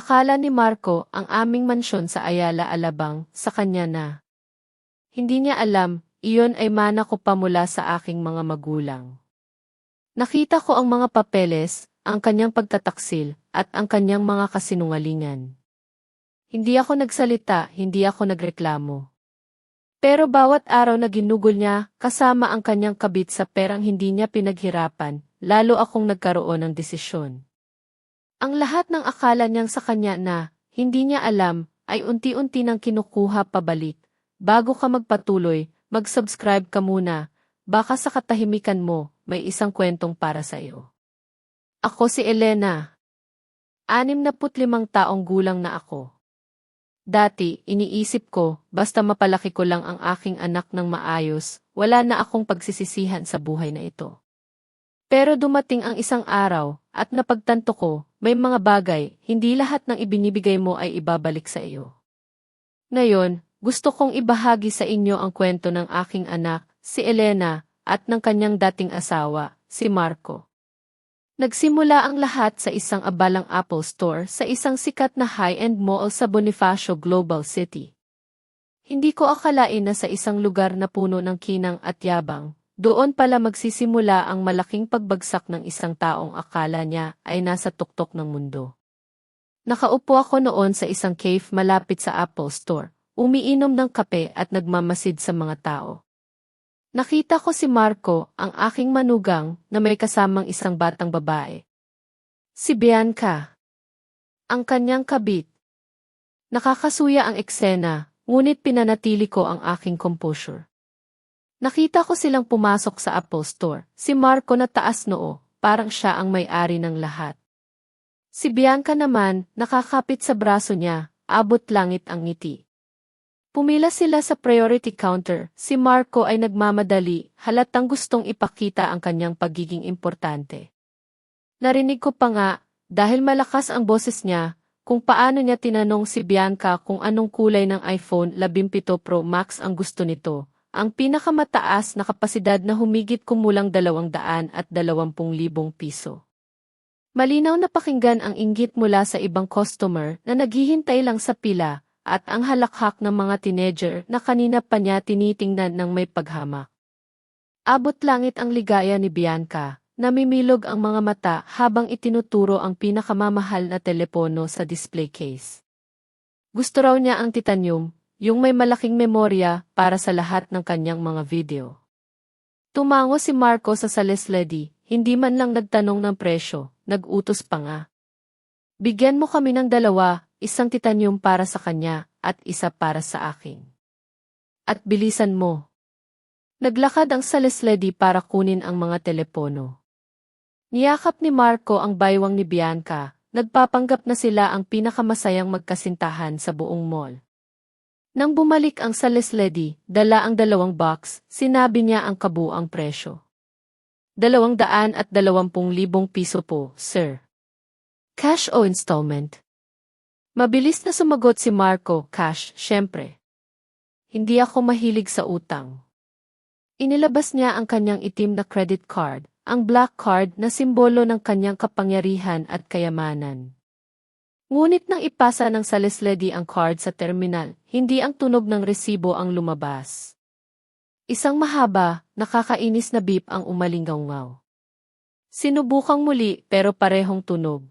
Akala ni Marco ang aming mansyon sa Ayala Alabang sa kanya na. Hindi niya alam, iyon ay mana ko pa mula sa aking mga magulang. Nakita ko ang mga papeles, ang kanyang pagtataksil, at ang kanyang mga kasinungalingan. Hindi ako nagsalita, hindi ako nagreklamo. Pero bawat araw na ginugol niya, kasama ang kanyang kabit sa perang hindi niya pinaghirapan, lalo akong nagkaroon ng desisyon. Ang lahat ng akala niyang sa kanya na, hindi niya alam, ay unti-unti nang kinukuha pabalik. Bago ka magpatuloy, mag-subscribe ka muna, baka sa katahimikan mo, may isang kwentong para sa iyo. Ako si Elena. 65 taong gulang na ako. Dati, iniisip ko, basta mapalaki ko lang ang aking anak ng maayos, wala na akong pagsisisihan sa buhay na ito. Pero dumating ang isang araw, at napagtanto ko, may mga bagay, hindi lahat ng ibinibigay mo ay ibabalik sa iyo. Ngayon, gusto kong ibahagi sa inyo ang kwento ng aking anak, si Elena, at ng kanyang dating asawa, si Marco. Nagsimula ang lahat sa isang abalang Apple Store sa isang sikat na high-end mall sa Bonifacio Global City. Hindi ko akalain na sa isang lugar na puno ng kinang at yabang, doon pala magsisimula ang malaking pagbagsak ng isang taong akala niya ay nasa tuktok ng mundo. Nakaupo ako noon sa isang cave malapit sa Apple Store, umiinom ng kape at nagmamasid sa mga tao. Nakita ko si Marco, ang aking manugang, na may kasamang isang batang babae. Si Bianca. Ang kanyang kabit. Nakakasuya ang eksena, ngunit pinanatili ko ang aking composure. Nakita ko silang pumasok sa Apple Store, si Marco na taas noo, parang siya ang may-ari ng lahat. Si Bianca naman, nakakapit sa braso niya, abot langit ang ngiti. Pumila sila sa priority counter, si Marco ay nagmamadali, halatang gustong ipakita ang kanyang pagiging importante. Narinig ko pa nga, dahil malakas ang boses niya, kung paano niya tinanong si Bianca kung anong kulay ng iPhone 17 Pro Max ang gusto nito. Ang pinakamataas na kapasidad na humigit kumulang 220,000 piso. Malinaw na pakinggan ang inggit mula sa ibang customer na naghihintay lang sa pila at ang halakhak ng mga teenager na kanina pa niya tinitingnan ng may paghamak. Abot langit ang ligaya ni Bianca, namimilog ang mga mata habang itinuturo ang pinakamamahal na telepono sa display case. Gusto raw niya ang titanium, yung may malaking memorya para sa lahat ng kanyang mga video. Tumango si Marco sa sales lady, hindi man lang nagtanong ng presyo, nag-utos pa nga. Bigyan mo kami ng 2, isang titanium para sa kanya, at isa para sa akin. At bilisan mo. Naglakad ang sales lady para kunin ang mga telepono. Niyakap ni Marco ang baywang ni Bianca, nagpapanggap na sila ang pinakamasayang magkasintahan sa buong mall. Nang bumalik ang sales lady, dala ang 2 box, sinabi niya ang kabuang presyo. 220,000 piso po, sir. Cash o installment? Mabilis na sumagot si Marco, cash, syempre. Hindi ako mahilig sa utang. Inilabas niya ang kanyang itim na credit card, ang black card na simbolo ng kanyang kapangyarihan at kayamanan. Ngunit nang ipasa ng sales lady ang card sa terminal, hindi ang tunog ng resibo ang lumabas. Isang mahaba, nakakainis na beep ang umalinggaw-ngaw. Sinubukang muli pero parehong tunog.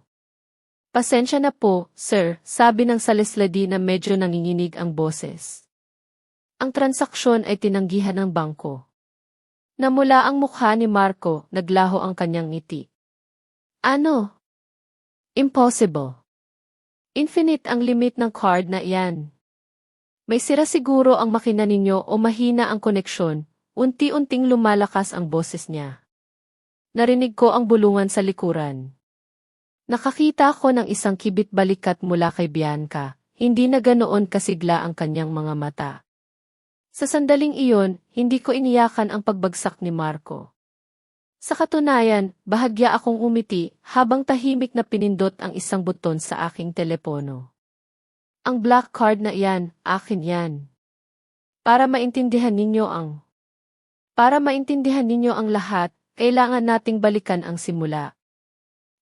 Pasensya na po, sir, sabi ng sales lady na medyo nanginginig ang boses. Ang transaksyon ay tinanggihan ng bangko. Namula ang mukha ni Marco, naglaho ang kanyang ngiti. Ano? Impossible. Infinite ang limit ng card na iyan. May sira siguro ang makina ninyo o mahina ang koneksyon, unti-unting lumalakas ang boses niya. Narinig ko ang bulungan sa likuran. Nakakita ko ng isang kibit balikat mula kay Bianca, hindi na ganoon kasigla ang kanyang mga mata. Sa sandaling iyon, hindi ko iniyakan ang pagbagsak ni Marco. Sa katunayan, bahagya akong umiti habang tahimik na pinindot ang isang buton sa aking telepono. Ang black card na iyan, akin yan. Para maintindihan ninyo ang lahat, kailangan nating balikan ang simula.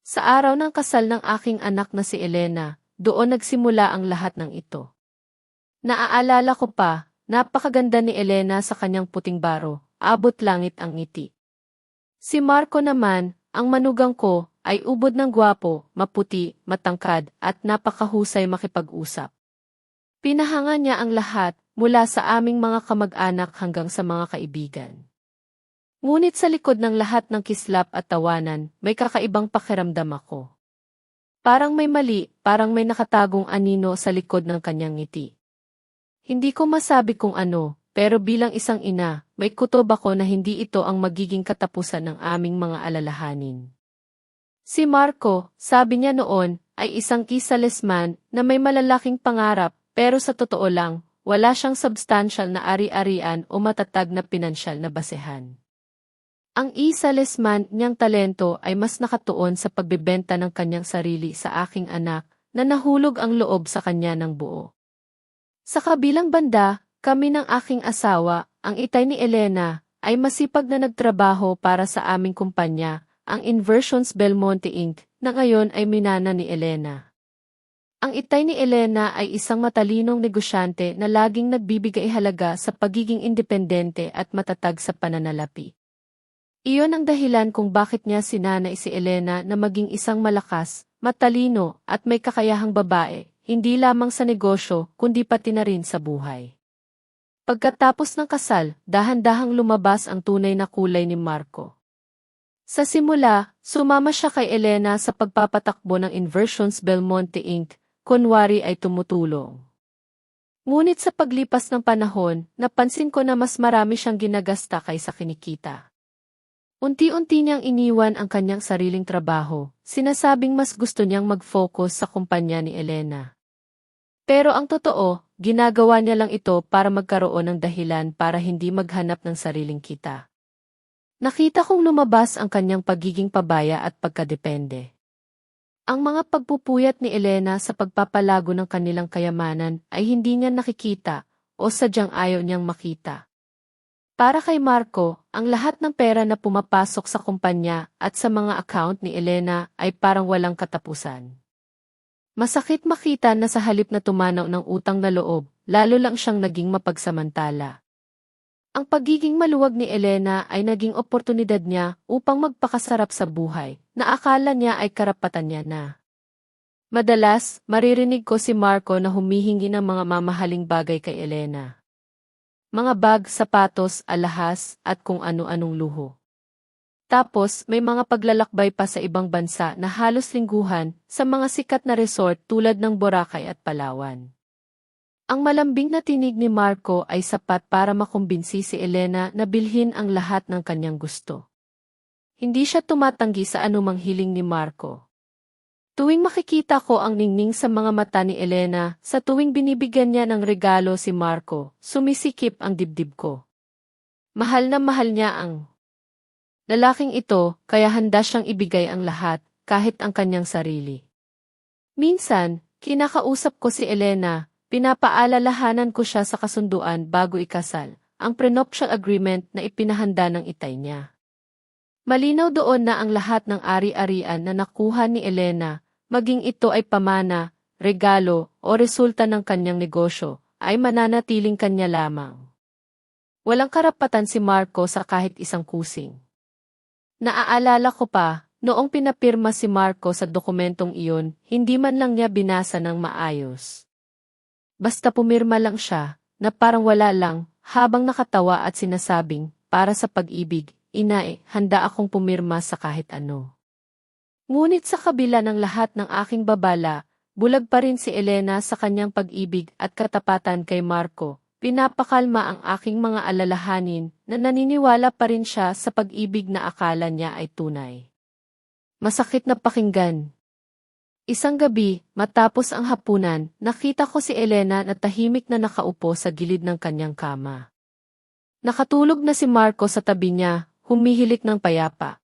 Sa araw ng kasal ng aking anak na si Elena, doon nagsimula ang lahat ng ito. Naaalala ko pa, napakaganda ni Elena sa kanyang puting baro, abot langit ang ngiti. Si Marco naman, ang manugang ko, ay ubod ng gwapo, maputi, matangkad, at napakahusay makipag-usap. Pinahanga niya ang lahat, mula sa aming mga kamag-anak hanggang sa mga kaibigan. Ngunit sa likod ng lahat ng kislap at tawanan, may kakaibang pakiramdam ako. Parang may mali, parang may nakatagong anino sa likod ng kanyang ngiti. Hindi ko masabi kung ano, pero bilang isang ina, may kutob ako na hindi ito ang magiging katapusan ng aming mga alalahanin. Si Marco, sabi niya noon, ay isang kisalisman na may malalaking pangarap, pero sa totoo lang, wala siyang substantial na ari-arian o matatag na pinansyal na basehan. Ang isalisman niyang talento ay mas nakatuon sa pagbebenta ng kanyang sarili sa aking anak na nahulog ang loob sa kanya ng buo. Sa kabilang banda, kami ng aking asawa, ang itay ni Elena, ay masipag na nagtrabaho para sa aming kumpanya, ang Inversions Belmonte Inc., na ngayon ay minana ni Elena. Ang itay ni Elena ay isang matalinong negosyante na laging nagbibigay halaga sa pagiging independente at matatag sa pananalapi. Iyon ang dahilan kung bakit niya sinanay si Elena na maging isang malakas, matalino, at may kakayahang babae, hindi lamang sa negosyo, kundi pati na rin sa buhay. Pagkatapos ng kasal, dahan-dahang lumabas ang tunay na kulay ni Marco. Sa simula, sumama siya kay Elena sa pagpapatakbo ng Inversions Belmonte Inc., kunwari ay tumutulong. Ngunit sa paglipas ng panahon, napansin ko na mas marami siyang ginagasta kaysa kinikita. Unti-unti niyang iniwan ang kanyang sariling trabaho, sinasabing mas gusto niyang mag-focus sa kumpanya ni Elena. Pero ang totoo, ginagawa niya lang ito para magkaroon ng dahilan para hindi maghanap ng sariling kita. Nakita kong lumabas ang kanyang pagiging pabaya at pagkadepende. Ang mga pagpupuyat ni Elena sa pagpapalago ng kanilang kayamanan ay hindi niya nakikita o sadyang ayaw niyang makita. Para kay Marco, ang lahat ng pera na pumapasok sa kumpanya at sa mga account ni Elena ay parang walang katapusan. Masakit makita na sa halip na tumanaw ng utang na loob, lalo lang siyang naging mapagsamantala. Ang pagiging maluwag ni Elena ay naging oportunidad niya upang magpakasarap sa buhay, na akala niya ay karapatan niya na. Madalas, maririnig ko si Marco na humihingi ng mga mamahaling bagay kay Elena. Mga bag, sapatos, alahas, at kung ano-anong luho. Tapos, may mga paglalakbay pa sa ibang bansa na halos lingguhan sa mga sikat na resort tulad ng Boracay at Palawan. Ang malambing na tinig ni Marco ay sapat para makumbinsi si Elena na bilhin ang lahat ng kanyang gusto. Hindi siya tumatanggi sa anumang hiling ni Marco. Tuwing makikita ko ang ningning sa mga mata ni Elena, sa tuwing binibigyan niya ng regalo si Marco, sumisikip ang dibdib ko. Mahal na mahal niya ang lalaking ito, kaya handa siyang ibigay ang lahat, kahit ang kanyang sarili. Minsan, kinakausap ko si Elena, pinapaalalahanan ko siya sa kasunduan bago ikasal, ang prenuptial agreement na ipinahanda ng itay niya. Malinaw doon na ang lahat ng ari-arian na nakuha ni Elena, maging ito ay pamana, regalo, o resulta ng kanyang negosyo, ay mananatiling kanya lamang. Walang karapatan si Marco sa kahit isang kusing. Naaalala ko pa, noong pinapirma si Marco sa dokumentong iyon, hindi man lang niya binasa ng maayos. Basta pumirma lang siya, na parang wala lang, habang nakatawa at sinasabing, para sa pag-ibig, ina handa akong pumirma sa kahit ano. Ngunit sa kabila ng lahat ng aking babala, bulag pa rin si Elena sa kanyang pag-ibig at katapatan kay Marco. Pinapakalma ang aking mga alalahanin na naniniwala pa rin siya sa pag-ibig na akala niya ay tunay. Masakit na pakinggan. Isang gabi, matapos ang hapunan, nakita ko si Elena na tahimik na nakaupo sa gilid ng kanyang kama. Nakatulog na si Marco sa tabi niya, humihilik ng payapa.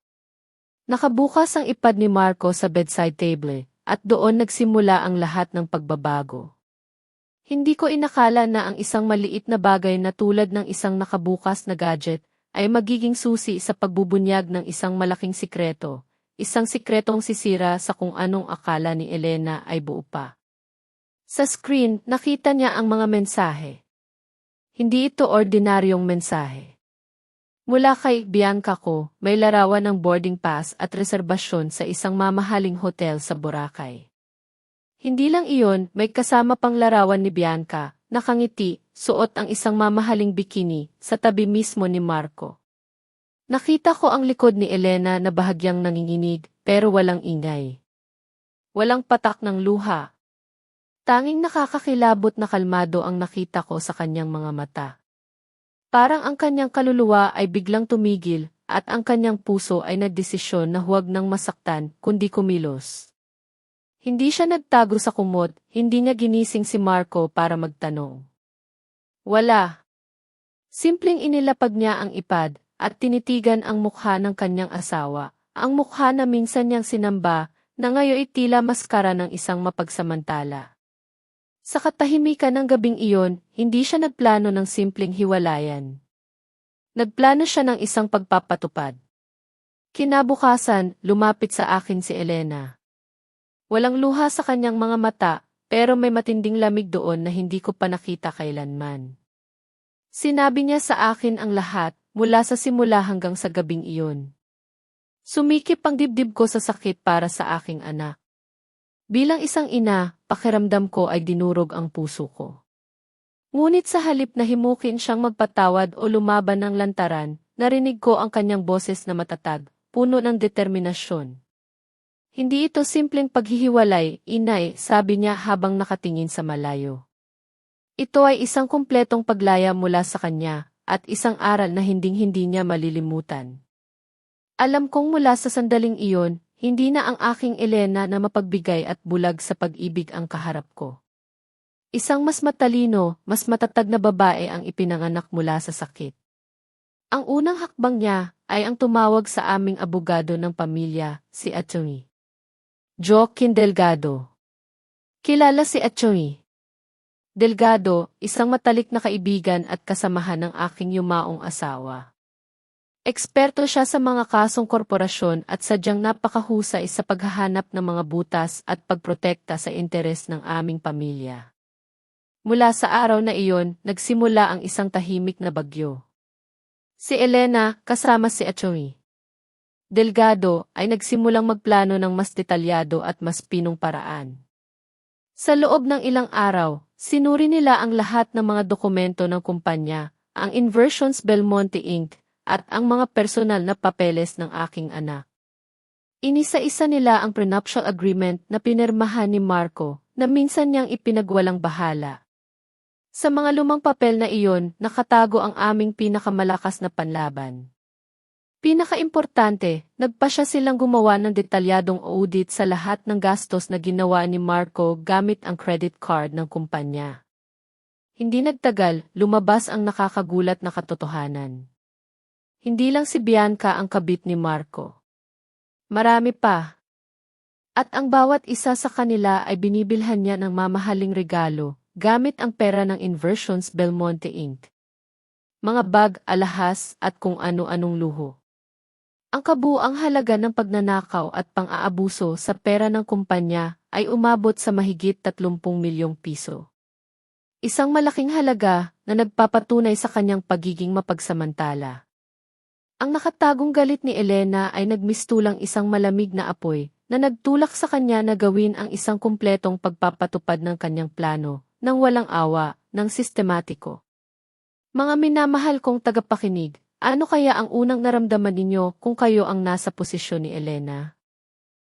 Nakabukas ang ipad ni Marco sa bedside table, at doon nagsimula ang lahat ng pagbabago. Hindi ko inakala na ang isang maliit na bagay na tulad ng isang nakabukas na gadget ay magiging susi sa pagbubunyag ng isang malaking sikreto, isang sikretong sisira sa kung anong akala ni Elena ay buo pa. Sa screen, nakita niya ang mga mensahe. Hindi ito ordinaryong mensahe. Mula kay Bianca ko, may larawan ng boarding pass at reserbasyon sa isang mamahaling hotel sa Boracay. Hindi lang iyon, may kasama pang larawan ni Bianca, nakangiti, suot ang isang mamahaling bikini, sa tabi mismo ni Marco. Nakita ko ang likod ni Elena na bahagyang nanginginig, pero walang ingay. Walang patak ng luha. Tanging nakakakilabot na kalmado ang nakita ko sa kanyang mga mata. Parang ang kanyang kaluluwa ay biglang tumigil, at ang kanyang puso ay nagdesisyon na huwag nang masaktan, kundi kumilos. Hindi siya nagtago sa kumot, hindi niya ginising si Marco para magtanong. Wala. Simpleng inilapag niya ang ipad, at tinitigan ang mukha ng kanyang asawa, ang mukha na minsan niyang sinamba, na ngayon tila maskara ng isang mapagsamantala. Sa katahimikan ng gabing iyon, hindi siya nagplano ng simpleng hiwalayan. Nagplano siya ng isang pagpapatupad. Kinabukasan, lumapit sa akin si Elena. Walang luha sa kanyang mga mata, pero may matinding lamig doon na hindi ko pa nakita kailanman. Sinabi niya sa akin ang lahat, mula sa simula hanggang sa gabing iyon. Sumikip ang dibdib ko sa sakit para sa aking anak. Bilang isang ina, pakiramdam ko ay dinurog ang puso ko. Ngunit sa halip na himukin siyang magpatawad o lumaban ng lantaran, narinig ko ang kanyang boses na matatag, puno ng determinasyon. Hindi ito simpleng paghihiwalay, inay, sabi niya habang nakatingin sa malayo. Ito ay isang kumpletong paglaya mula sa kanya, at isang aral na hinding-hindi niya malilimutan. Alam kong mula sa sandaling iyon, hindi na ang aking Elena na mapagbigay at bulag sa pag-ibig ang kaharap ko. Isang mas matalino, mas matatag na babae ang ipinanganak mula sa sakit. Ang unang hakbang niya ay ang tumawag sa aming abogado ng pamilya, si Atty. Joaquin Delgado. Kilala si Atty. Delgado, isang matalik na kaibigan at kasamahan ng aking yumaong asawa. Eksperto siya sa mga kasong korporasyon at sadyang napakahusay sa paghahanap ng mga butas at pagprotekta sa interes ng aming pamilya. Mula sa araw na iyon, nagsimula ang isang tahimik na bagyo. Si Elena, kasama si Atty. Delgado, ay nagsimulang magplano ng mas detalyado at mas pinong paraan. Sa loob ng ilang araw, sinuri nila ang lahat ng mga dokumento ng kumpanya, ang Inversions Belmonte Inc., at ang mga personal na papeles ng aking anak. Inisa-isa nila ang prenuptial agreement na pinirmahan ni Marco, na minsan niyang ipinagwalang bahala. Sa mga lumang papel na iyon, nakatago ang aming pinakamalakas na panlaban. Pinakaimportante, nagpasya silang gumawa ng detalyadong audit sa lahat ng gastos na ginawa ni Marco gamit ang credit card ng kumpanya. Hindi nagtagal, lumabas ang nakakagulat na katotohanan. Hindi lang si Bianca ang kabit ni Marco. Marami pa. At ang bawat isa sa kanila ay binibilhan niya ng mamahaling regalo, gamit ang pera ng Inversions Belmonte Inc. Mga bag, alahas, at kung ano-anong luho. Ang kabuuang halaga ng pagnanakaw at pang-aabuso sa pera ng kumpanya ay umabot sa mahigit 30 milyong piso. Isang malaking halaga na nagpapatunay sa kanyang pagiging mapagsamantala. Ang nakatagong galit ni Elena ay nagmistulang isang malamig na apoy na nagtulak sa kanya na gawin ang isang kumpletong pagpapatupad ng kanyang plano, nang walang awa, ng sistematiko. Mga minamahal kong tagapakinig, ano kaya ang unang naramdaman ninyo kung kayo ang nasa posisyon ni Elena?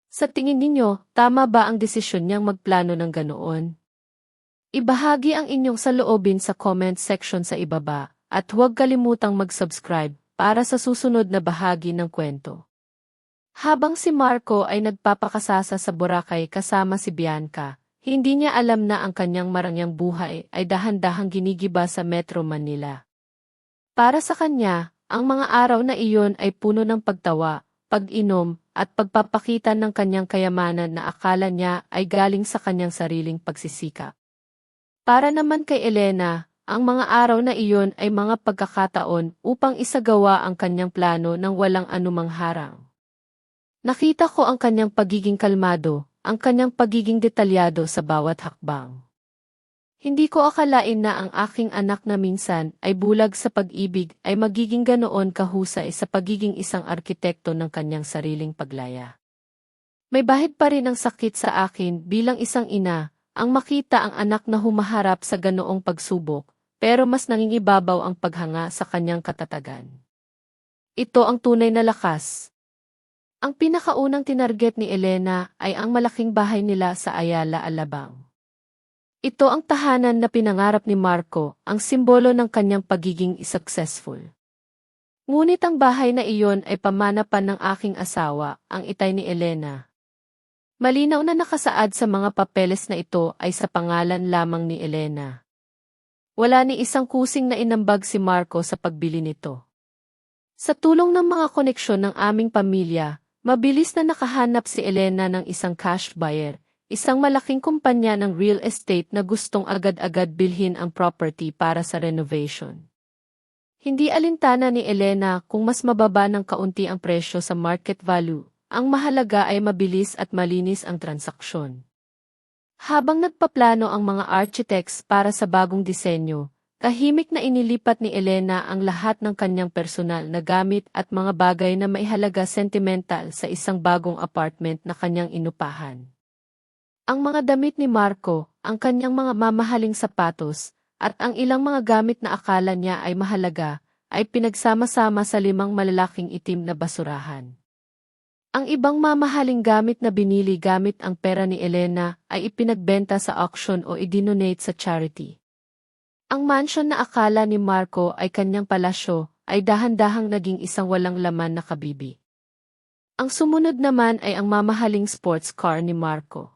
Sa tingin ninyo, tama ba ang desisyon niyang magplano ng ganoon? Ibahagi ang inyong saloobin sa comment section sa ibaba, at huwag kalimutang mag-subscribe para sa susunod na bahagi ng kwento. Habang si Marco ay nagpapakasasa sa Boracay kasama si Bianca, hindi niya alam na ang kanyang marangyang buhay ay dahan-dahang ginigiba sa Metro Manila. Para sa kanya, ang mga araw na iyon ay puno ng pagtawa, pag-inom, at pagpapakita ng kanyang kayamanan na akala niya ay galing sa kanyang sariling pagsisikap. Para naman kay Elena, ang mga araw na iyon ay mga pagkakataon upang isagawa ang kanyang plano ng walang anumang harang. Nakita ko ang kanyang pagiging kalmado, ang kanyang pagiging detalyado sa bawat hakbang. Hindi ko akalain na ang aking anak na minsan ay bulag sa pag-ibig ay magiging ganoon kahusay sa pagiging isang arkitekto ng kanyang sariling paglaya. May bahid pa rin ang sakit sa akin bilang isang ina, ang makita ang anak na humaharap sa ganoong pagsubok, pero mas nangingibabaw ang paghanga sa kanyang katatagan. Ito ang tunay na lakas. Ang pinakaunang tinarget ni Elena ay ang malaking bahay nila sa Ayala, Alabang. Ito ang tahanan na pinangarap ni Marco, ang simbolo ng kanyang pagiging successful. Ngunit ang bahay na iyon ay pamanapan ng aking asawa, ang itay ni Elena. Malinaw na nakasaad sa mga papeles na ito ay sa pangalan lamang ni Elena. Wala ni isang kusing na inambag si Marco sa pagbili nito. Sa tulong ng mga koneksyon ng aming pamilya, mabilis na nakahanap si Elena ng isang cash buyer, isang malaking kumpanya ng real estate na gustong agad-agad bilhin ang property para sa renovation. Hindi alintana ni Elena kung mas mababa ng kaunti ang presyo sa market value, ang mahalaga ay mabilis at malinis ang transaksyon. Habang nagpaplano ang mga architects para sa bagong disenyo, tahimik na inilipat ni Elena ang lahat ng kanyang personal na gamit at mga bagay na maihalaga sentimental sa isang bagong apartment na kanyang inupahan. Ang mga damit ni Marco, ang kanyang mga mamahaling sapatos, at ang ilang mga gamit na akala niya ay mahalaga, ay pinagsama-sama sa 5 malalaking itim na basurahan. Ang ibang mamahaling gamit na binili gamit ang pera ni Elena ay ipinagbenta sa auction o idinonate sa charity. Ang mansion na akala ni Marco ay kanyang palasyo ay dahan-dahang naging isang walang laman na kabibi. Ang sumunod naman ay ang mamahaling sports car ni Marco.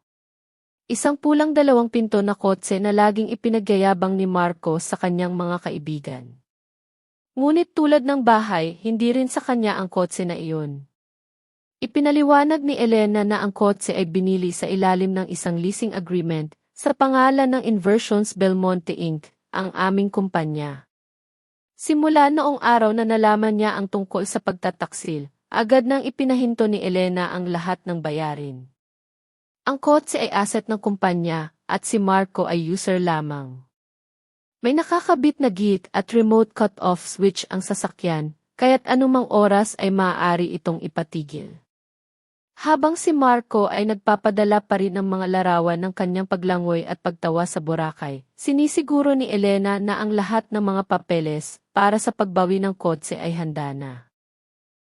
Isang pulang 2 pinto na kotse na laging ipinagyayabang ni Marco sa kanyang mga kaibigan. Ngunit tulad ng bahay, hindi rin sa kanya ang kotse na iyon. Ipinaliwanag ni Elena na ang kotse ay binili sa ilalim ng isang leasing agreement sa pangalan ng Inversions Belmonte Inc., ang aming kumpanya. Simula noong araw na nalaman niya ang tungkol sa pagtataksil, agad nang ipinahinto ni Elena ang lahat ng bayarin. Ang kotse ay asset ng kumpanya at si Marco ay user lamang. May nakakabit na gate at remote cut-off switch ang sasakyan, kaya't anumang oras ay maaari itong ipatigil. Habang si Marco ay nagpapadala pa rin ng mga larawan ng kanyang paglangoy at pagtawa sa Boracay, sinisiguro ni Elena na ang lahat ng mga papeles para sa pagbawi ng kotse ay handa na.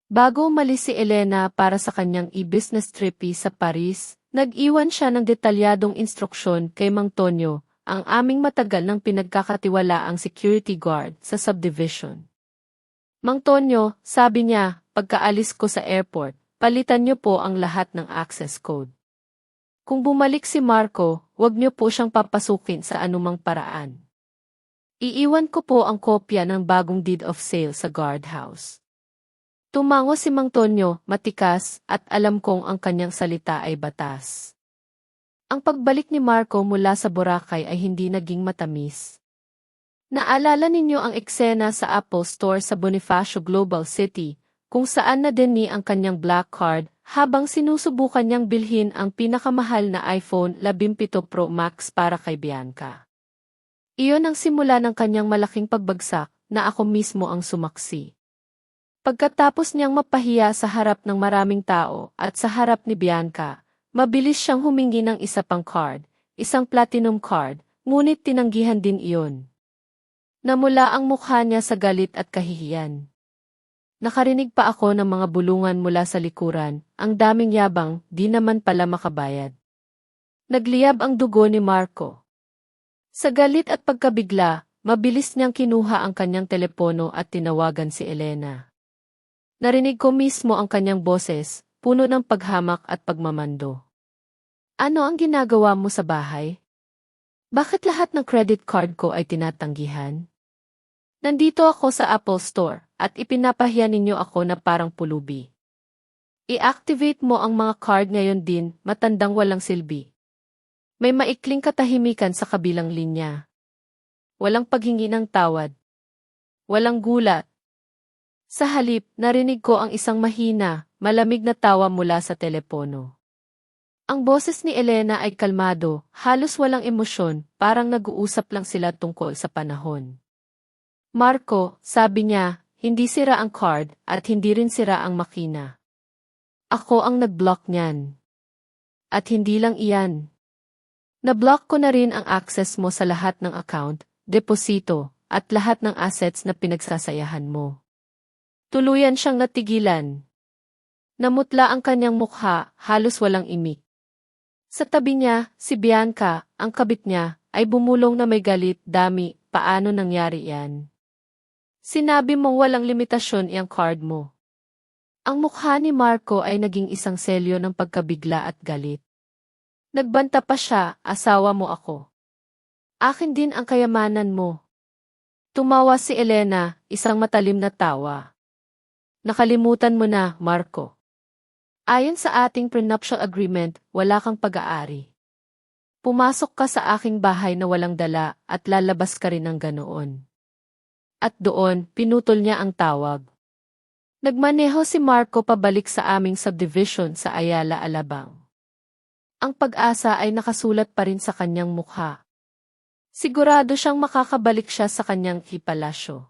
Bago umalis si Elena para sa kanyang e-business trip sa Paris, nag-iwan siya ng detalyadong instruksyon kay Mang Tonyo, ang aming matagal ng pinagkakatiwalaang security guard sa subdivision. Mang Tonyo, sabi niya, pagkaalis ko sa airport, palitan niyo po ang lahat ng access code. Kung bumalik si Marco, huwag niyo po siyang papasukin sa anumang paraan. Iiwan ko po ang kopya ng bagong deed of sale sa guardhouse. Tumango si Mang Tonyo, matikas, at alam kong ang kanyang salita ay batas. Ang pagbalik ni Marco mula sa Boracay ay hindi naging matamis. Naalala ninyo ang eksena sa Apple Store sa Bonifacio Global City, kung saan na deni ang kanyang black card habang sinusubukan niyang bilhin ang pinakamahal na iPhone 17 Pro Max para kay Bianca. Iyon ang simula ng kanyang malaking pagbagsak na ako mismo ang sumaksi. Pagkatapos niyang mapahiya sa harap ng maraming tao at sa harap ni Bianca, mabilis siyang humingi ng isa pang card, isang platinum card, ngunit tinanggihan din iyon. Namula ang mukha niya sa galit at kahihiyan. Nakarinig pa ako ng mga bulungan mula sa likuran, ang daming yabang, di naman pala makabayad. Nagliyab ang dugo ni Marco. Sa galit at pagkabigla, mabilis niyang kinuha ang kanyang telepono at tinawagan si Elena. Narinig ko mismo ang kanyang boses, puno ng paghamak at pagmamando. Ano ang ginagawa mo sa bahay? Bakit lahat ng credit card ko ay tinatanggihan? Nandito ako sa Apple Store, at ipinapahiya ninyo ako na parang pulubi. I-activate mo ang mga card ngayon din, matandang walang silbi. May maikling katahimikan sa kabilang linya. Walang paghingi ng tawad. Walang gulat. Sa halip, narinig ko ang isang mahina, malamig na tawa mula sa telepono. Ang boses ni Elena ay kalmado, halos walang emosyon, parang nag-uusap lang sila tungkol sa panahon. Marco, sabi niya, hindi sira ang card at hindi rin sira ang makina. Ako ang nag-block niyan. At hindi lang iyan. Na-block ko na rin ang access mo sa lahat ng account, deposito, at lahat ng assets na pinagsasayahan mo. Tuluyan siyang natigilan. Namutla ang kanyang mukha, halos walang imik. Sa tabi niya, si Bianca, ang kabit niya, ay bumulong na may galit, dami, paano nangyari yan? Sinabi mong walang limitasyon iyang card mo. Ang mukha ni Marco ay naging isang selyo ng pagkabigla at galit. Nagbanta pa siya, asawa mo ako. Akin din ang kayamanan mo. Tumawa si Elena, isang matalim na tawa. Nakalimutan mo na, Marco. Ayon sa ating prenuptial agreement, wala kang pag-aari. Pumasok ka sa aking bahay na walang dala at lalabas ka rin ng ganoon. At doon, pinutol niya ang tawag. Nagmaneho si Marco pabalik sa aming subdivision sa Ayala, Alabang. Ang pag-asa ay nakasulat pa rin sa kanyang mukha. Sigurado siyang makakabalik siya sa kanyang hipalasyo.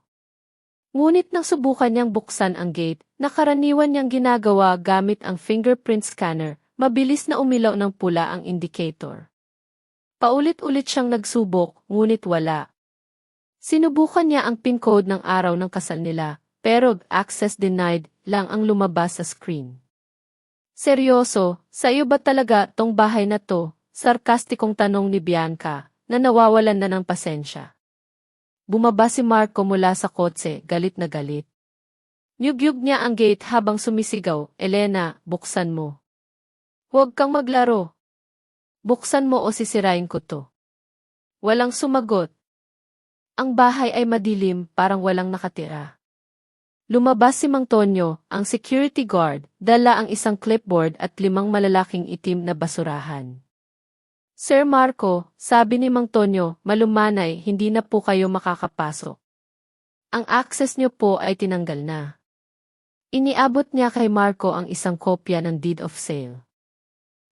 Ngunit nang subukan niyang buksan ang gate, na karaniwan niyang ginagawa gamit ang fingerprint scanner, mabilis na umilaw ng pula ang indicator. Paulit-ulit siyang nagsubok, ngunit wala. Sinubukan niya ang PIN code ng araw ng kasal nila, pero access denied lang ang lumabas sa screen. Seryoso, sa iyo ba talaga tong bahay na to? Sarkastikong tanong ni Bianca, na nawawalan na ng pasensya. Bumaba si Marco mula sa kotse, galit na galit. Niyugyug niya ang gate habang sumisigaw, Elena, buksan mo. Huwag kang maglaro. Buksan mo o sisirain ko to. Walang sumagot. Ang bahay ay madilim, parang walang nakatira. Lumabas si Mang Tonyo, ang security guard, dala ang isang clipboard at 5 malalaking itim na basurahan. Sir Marco, sabi ni Mang Tonyo, malumanay, hindi na po kayo makakapasok. Ang access niyo po ay tinanggal na. Iniabot niya kay Marco ang isang kopya ng deed of sale.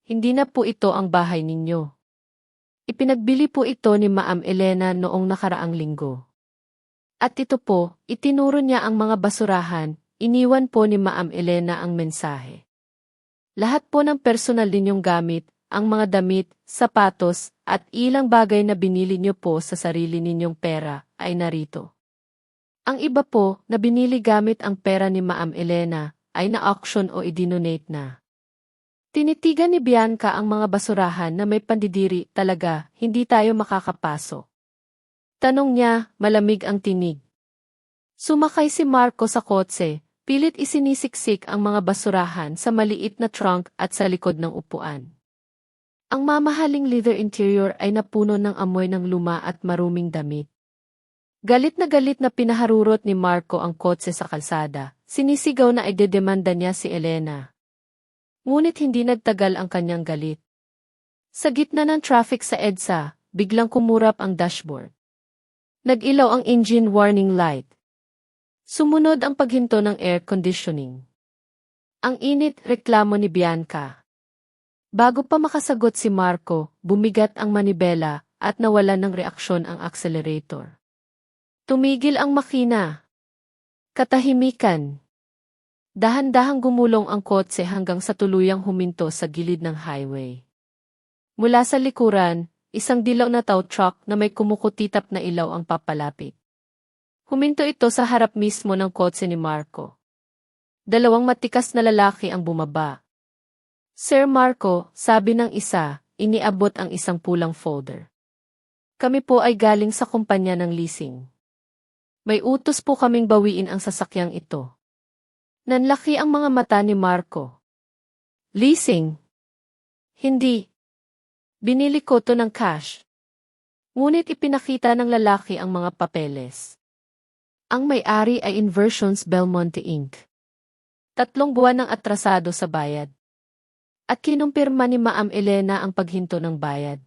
Hindi na po ito ang bahay ninyo. Ipinagbili po ito ni Ma'am Elena noong nakaraang linggo. At ito po, itinuro niya ang mga basurahan, iniwan po ni Ma'am Elena ang mensahe. Lahat po ng personal ninyong gamit, ang mga damit, sapatos, at ilang bagay na binili niyo po sa sarili ninyong pera, ay narito. Ang iba po, na binili gamit ang pera ni Ma'am Elena, ay na-auction o idinonate na. Tinitigan ni Bianca ang mga basurahan na may pandidiri, talaga, hindi tayo makakapasok. Tanong niya, malamig ang tinig. Sumakay si Marco sa kotse, pilit isinisiksik ang mga basurahan sa maliit na trunk at sa likod ng upuan. Ang mamahaling leather interior ay napuno ng amoy ng luma at maruming damit. Galit na pinaharurot ni Marco ang kotse sa kalsada, sinisigaw na idedemanda niya si Elena. Ngunit hindi nagtagal ang kanyang galit. Sa gitna ng traffic sa EDSA, biglang kumurap ang dashboard. Nag-ilaw ang engine warning light. Sumunod ang paghinto ng air conditioning. Ang init, reklamo ni Bianca. Bago pa makasagot si Marco, bumigat ang manibela at nawalan ng reaksyon ang accelerator. Tumigil ang makina. Katahimikan. Dahan-dahang gumulong ang kotse hanggang sa tuluyang huminto sa gilid ng highway. Mula sa likuran, isang dilaw na tow truck na may kumukutitap na ilaw ang papalapit. Huminto ito sa harap mismo ng kotse ni Marco. 2 matikas na lalaki ang bumaba. Sir Marco, sabi ng isa, iniabot ang isang pulang folder. Kami po ay galing sa kumpanya ng leasing. May utos po kaming bawiin ang sasakyang ito. Nanlaki ang mga mata ni Marco. Leasing? Hindi. Binili ko to ng cash. Ngunit ipinakita ng lalaki ang mga papeles. Ang may-ari ay Inversions Belmonte Inc. 3 buwan ng atrasado sa bayad. At kinumpirma ni Ma'am Elena ang paghinto ng bayad.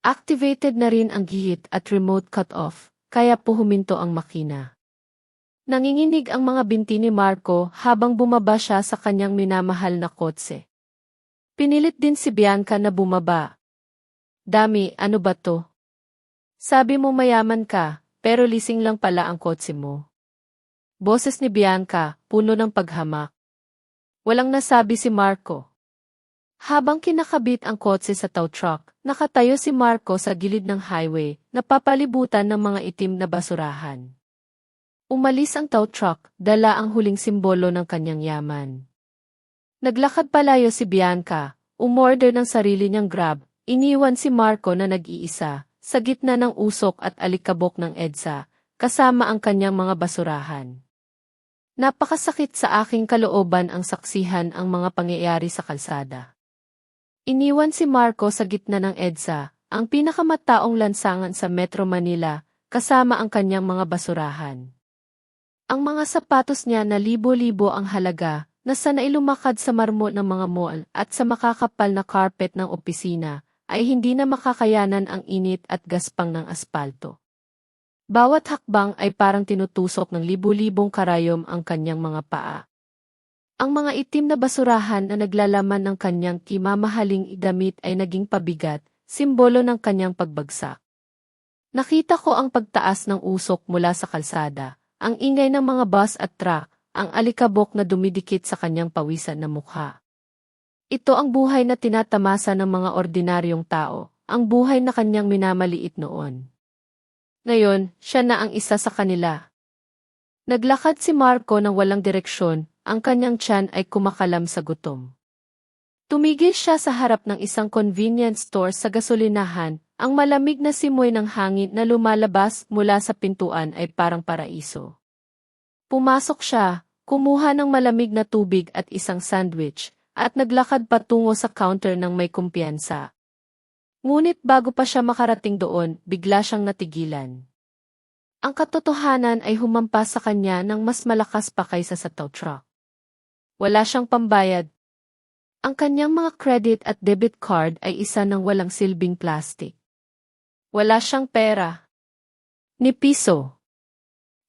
Activated na rin ang gihit at remote cut-off, kaya po huminto ang makina. Nanginginig ang mga binti ni Marco habang bumaba siya sa kanyang minamahal na kotse. Pinilit din si Bianca na bumaba. Dami, ano ba to? Sabi mo mayaman ka, pero lising lang pala ang kotse mo. Boses ni Bianca, puno ng paghamak. Walang nasabi si Marco. Habang kinakabit ang kotse sa tow truck, nakatayo si Marco sa gilid ng highway, napapalibutan ng mga itim na basurahan. Umalis ang tow truck, dala ang huling simbolo ng kanyang yaman. Naglakad palayo si Bianca, umorder ng sarili niyang Grab, iniwan si Marco na nag-iisa, sa gitna ng usok at alikabok ng EDSA, kasama ang kanyang mga basurahan. Napakasakit sa aking kalooban ang saksihan ang mga pangyayari sa kalsada. Iniwan si Marco sa gitna ng EDSA, ang pinakamataong lansangan sa Metro Manila, kasama ang kanyang mga basurahan. Ang mga sapatos niya na libo-libo ang halaga, na sanay lumakad sa marmo ng mga mall at sa makakapal na carpet ng opisina, ay hindi na makakayanan ang init at gaspang ng aspalto. Bawat hakbang ay parang tinutusok ng libu-libong karayom ang kanyang mga paa. Ang mga itim na basurahan na naglalaman ng kanyang kimamahaling damit ay naging pabigat, simbolo ng kanyang pagbagsak. Nakita ko ang pagtaas ng usok mula sa kalsada, ang ingay ng mga bus at truck, ang alikabok na dumidikit sa kanyang pawisan na mukha. Ito ang buhay na tinatamasa ng mga ordinaryong tao, ang buhay na kanyang minamaliit noon. Ngayon, siya na ang isa sa kanila. Naglakad si Marco ng walang direksyon, ang kanyang tiyan ay kumakalam sa gutom. Tumigil siya sa harap ng isang convenience store sa gasolinahan, ang malamig na simoy ng hangin na lumalabas mula sa pintuan ay parang paraiso. Pumasok siya, kumuha ng malamig na tubig at isang sandwich, at naglakad patungo sa counter ng may kumpiyansa. Ngunit bago pa siya makarating doon, bigla siyang natigilan. Ang katotohanan ay humampas sa kanya ng mas malakas pa kaysa sa tow truck. Wala siyang pambayad. Ang kanyang mga credit at debit card ay isa ng walang silbing plastic. Wala siyang pera. Ni piso.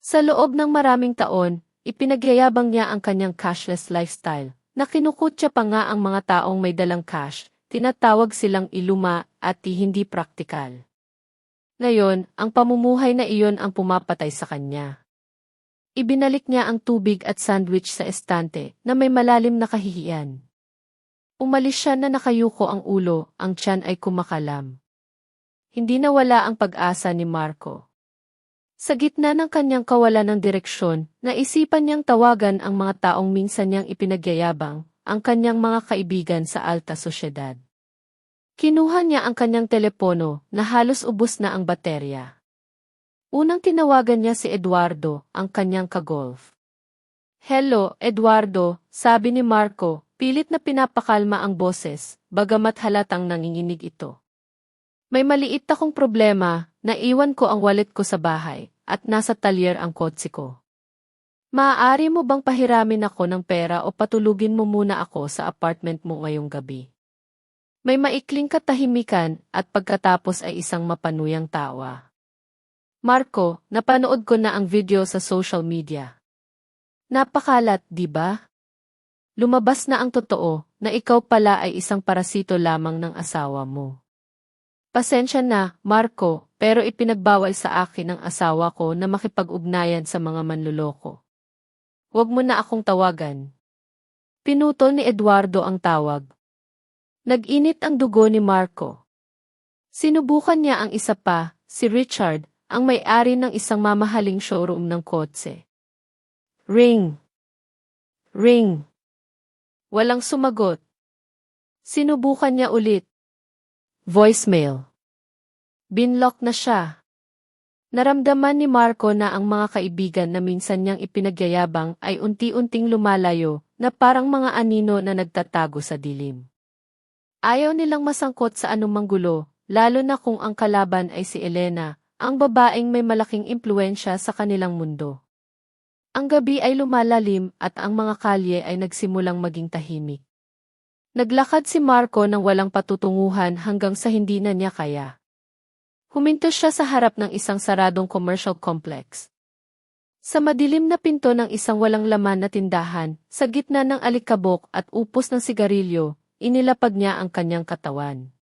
Sa loob ng maraming taon, ipinagyayabang niya ang kanyang cashless lifestyle, na kinukutya pa nga ang mga taong may dalang cash, tinatawag silang iluma at hindi praktikal. Ngayon, ang pamumuhay na iyon ang pumapatay sa kanya. Ibinalik niya ang tubig at sandwich sa estante na may malalim na kahihiyan. Umalis siya na nakayuko ang ulo, ang tiyan ay kumakalam. Hindi nawala ang pag-asa ni Marco. Sa gitna ng kanyang kawalan ng direksyon, naisipan niyang tawagan ang mga taong minsan niyang ipinagyayabang, ang kanyang mga kaibigan sa alta sosyedad. Kinuha niya ang kanyang telepono na halos ubos na ang baterya. Unang tinawagan niya si Eduardo, ang kanyang kagolf. "Hello, Eduardo," sabi ni Marco, pilit na pinapakalma ang boses, bagamat halatang nanginginig ito. "May maliit akong problema, naiwan ko ang wallet ko sa bahay, at nasa talyer ang kotse ko. Maaari mo bang pahiramin ako ng pera o patulugin mo muna ako sa apartment mo ngayong gabi?" May maikling katahimikan at pagkatapos ay isang mapanuyang tawa. "Marco, napanood ko na ang video sa social media. Napakalat, di ba? Lumabas na ang totoo, na ikaw pala ay isang parasito lamang ng asawa mo. Pasensya na, Marco, pero ipinagbawal sa akin ng asawa ko na makipag-ugnayan sa mga manluloko. Huwag mo na akong tawagan." Pinutol ni Eduardo ang tawag. Nag-init ang dugo ni Marco. Sinubukan niya ang isa pa, si Richard, ang may-ari ng isang mamahaling showroom ng kotse. Ring. Ring. Walang sumagot. Sinubukan niya ulit. Voicemail. Binlock na siya. Naramdaman ni Marco na ang mga kaibigan na minsan niyang ipinagyayabang ay unti-unting lumalayo, na parang mga anino na nagtatago sa dilim. Ayaw nilang masangkot sa anumang gulo, lalo na kung ang kalaban ay si Elena, ang babaeng may malaking impluwensya sa kanilang mundo. Ang gabi ay lumalalim at ang mga kalye ay nagsimulang maging tahimik. Naglakad si Marco ng walang patutunguhan hanggang sa hindi na niya kaya. Huminto siya sa harap ng isang saradong commercial complex. Sa madilim na pinto ng isang walang laman na tindahan, sa gitna ng alikabok at upos ng sigarilyo, inilapag niya ang kanyang katawan.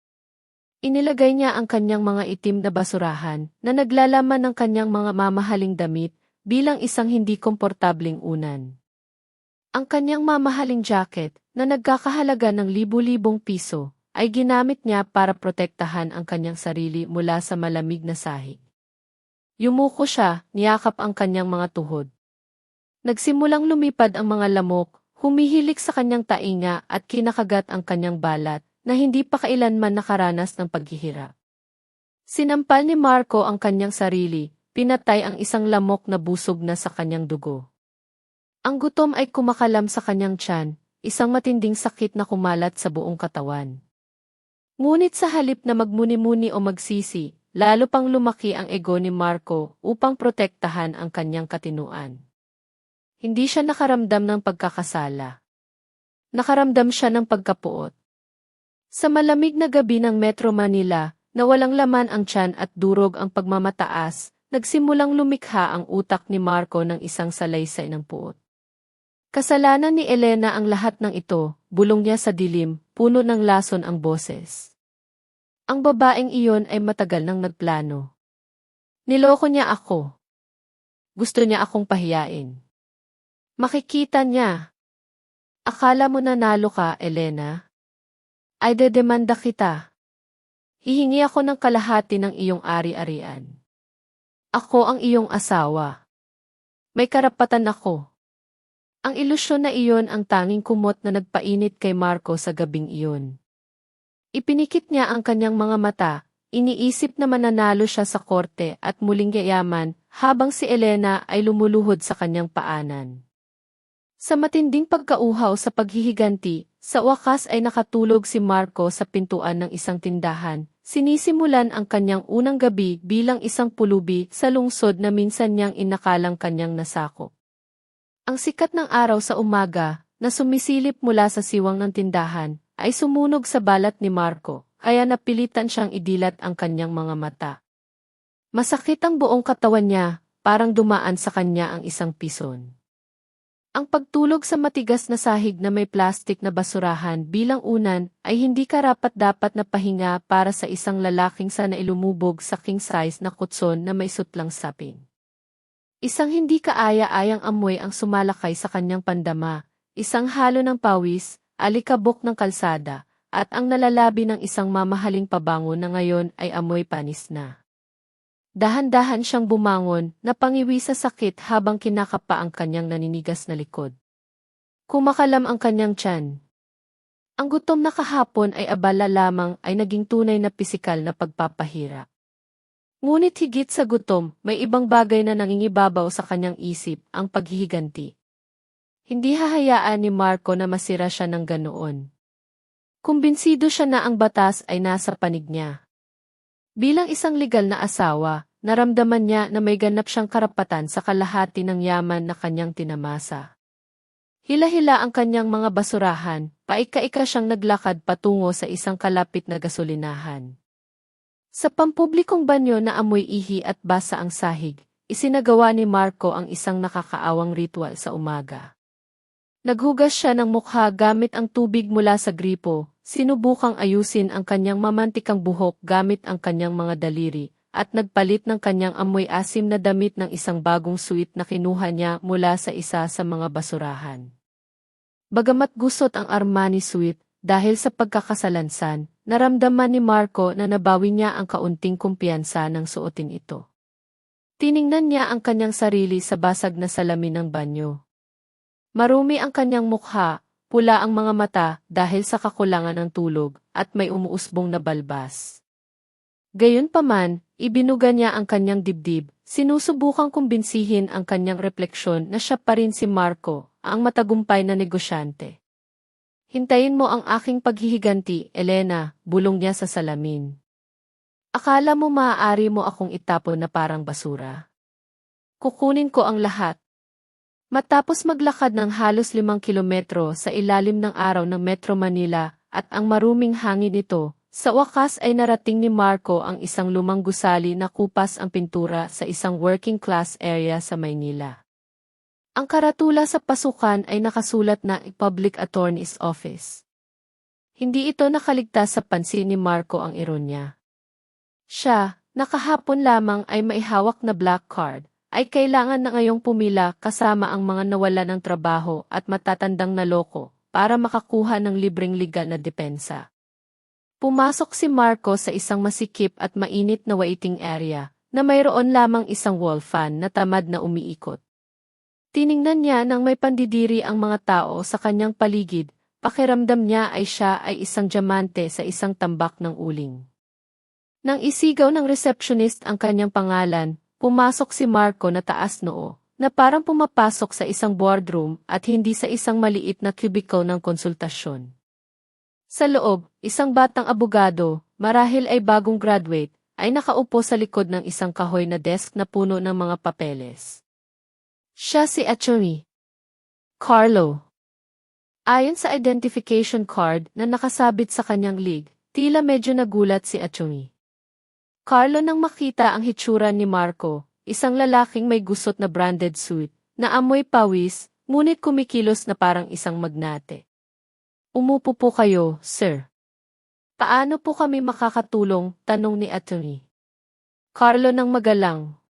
Inilagay niya ang kanyang mga itim na basurahan na naglalaman ng kanyang mga mamahaling damit bilang isang hindi komportabling unan. Ang kanyang mamahaling jacket na nagkakahalaga ng libu-libong piso ay ginamit niya para protektahan ang kanyang sarili mula sa malamig na sahig. Yumuko siya, niyakap ang kanyang mga tuhod. Nagsimulang lumipad ang mga lamok, humihilik sa kanyang tainga at kinakagat ang kanyang balat na hindi pa kailanman nakaranas ng paghihirap. Sinampal ni Marco ang kanyang sarili, pinatay ang isang lamok na busog na sa kanyang dugo. Ang gutom ay kumakalam sa kanyang tiyan, isang matinding sakit na kumalat sa buong katawan. Ngunit sa halip na magmuni-muni o magsisi, lalo pang lumaki ang ego ni Marco upang protektahan ang kanyang katinuan. Hindi siya nakaramdam ng pagkakasala. Nakaramdam siya ng pagkapuot. Sa malamig na gabi ng Metro Manila, na walang laman ang tiyan at durog ang pagmamataas, nagsimulang lumikha ang utak ni Marco ng isang salaysay ng puot. Kasalanan ni Elena ang lahat ng ito, bulong niya sa dilim, puno ng lason ang boses. Ang babaeng iyon ay matagal nang nagplano. Niloko niya ako. Gusto niya akong pahiyain. Makikita niya. Akala mo nanalo ka, Elena? Ay dedemanda kita. Hihingi ako ng kalahati ng iyong ari-arian. Ako ang iyong asawa. May karapatan ako. Ang ilusyon na iyon ang tanging kumot na nagpainit kay Marco sa gabing iyon. Ipinikit niya ang kanyang mga mata, iniisip na mananalo siya sa korte at muling yayaman habang si Elena ay lumuluhod sa kanyang paanan. Sa matinding pagkauhaw sa paghihiganti, sa wakas ay nakatulog si Marco sa pintuan ng isang tindahan. Sinisimulan ang kanyang unang gabi bilang isang pulubi sa lungsod na minsan niyang inakalang kanyang nasakop. Ang sikat ng araw sa umaga, na sumisilip mula sa siwang ng tindahan, ay sumunog sa balat ni Marco, kaya napilitan siyang idilat ang kanyang mga mata. Masakit ang buong katawan niya, parang dumaan sa kanya ang isang pison. Ang pagtulog sa matigas na sahig na may plastik na basurahan bilang unan ay hindi karapat-dapat na pahinga para sa isang lalaking sana ilumubog sa king-size na kutson na may sutlang sapin. Isang hindi kaaya-ayang amoy ang sumalakay sa kanyang pandama, isang halo ng pawis, alikabok ng kalsada, at ang nalalabi ng isang mamahaling pabango na ngayon ay amoy panis na. Dahan-dahan siyang bumangon, napangiwi sa sakit habang kinakapa ang kanyang naninigas na likod. Kumakalam ang kanyang tiyan. Ang gutom na kahapon ay abala lamang ay naging tunay na pisikal na pagpapahirap. Ngunit higit sa gutom, may ibang bagay na nangingibabaw sa kanyang isip, ang paghihiganti. Hindi hahayaan ni Marco na masira siya ng ganoon. Kumbinsido siya na ang batas ay nasa panig niya. Bilang isang legal na asawa, naramdaman niya na may ganap siyang karapatan sa kalahati ng yaman na kanyang tinamasa. Hila-hila ang kanyang mga basurahan, paika-ika siyang naglakad patungo sa isang kalapit na gasolinahan. Sa pampublikong banyo na amoy ihi at basa ang sahig, isinagawa ni Marco ang isang nakakaawang ritual sa umaga. Naghugas siya ng mukha gamit ang tubig mula sa gripo, sinubukang ayusin ang kanyang mamantikang buhok gamit ang kanyang mga daliri, at nagpalit ng kanyang amoy asim na damit ng isang bagong suit na kinuha niya mula sa isa sa mga basurahan. Bagamat gusot ang Armani suit, dahil sa pagkakasalansan, naramdaman ni Marco na nabawi niya ang kaunting kumpiyansa ng suotin ito. Tiningnan niya ang kanyang sarili sa basag na salamin ng banyo. Marumi ang kanyang mukha, pula ang mga mata dahil sa kakulangan ng tulog, at may umuusbong na balbas. Gayunpaman, ibinuga niya ang kanyang dibdib, sinusubukang kumbinsihin ang kanyang refleksyon na siya pa rin si Marco, ang matagumpay na negosyante. Hintayin mo ang aking paghihiganti, Elena, bulong niya sa salamin. Akala mo maaari mo akong itapon na parang basura? Kukunin ko ang lahat. Matapos maglakad ng halos 5 kilometro sa ilalim ng araw ng Metro Manila at ang maruming hangin nito, sa wakas ay narating ni Marco ang isang lumang gusali na kupas ang pintura sa isang working class area sa Maynila. Ang karatula sa pasukan ay nakasulat na Public Attorney's Office. Hindi ito nakaligtas sa pansin ni Marco ang ironya. Siya, nakahapon lamang ay maihawak na black card, ay kailangan na ngayong pumila kasama ang mga nawala ng trabaho at matatandang naloko para makakuha ng libreng legal na depensa. Pumasok si Marco sa isang masikip at mainit na waiting area na mayroon lamang isang wall fan na tamad na umiikot. Tiningnan niya nang may pandidiri ang mga tao sa kanyang paligid, pakiramdam niya ay siya ay isang diamante sa isang tambak ng uling. Nang isigaw ng receptionist ang kanyang pangalan, pumasok si Marco na taas noo, na parang pumapasok sa isang boardroom at hindi sa isang maliit na cubicle ng konsultasyon. Sa loob, isang batang abogado, marahil ay bagong graduate, ay nakaupo sa likod ng isang kahoy na desk na puno ng mga papeles. Siya si Attorney Carlo. Ayon sa identification card na nakasabit sa kanyang lig, tila medyo nagulat si Attorney Carlo nang makita ang hitsura ni Marco, isang lalaking may gusot na branded suit, na amoy pawis, ngunit kumikilos na parang isang magnate. Umupo po kayo, sir. Paano po kami makakatulong? Tanong ni Attorney Carlo nang magalang.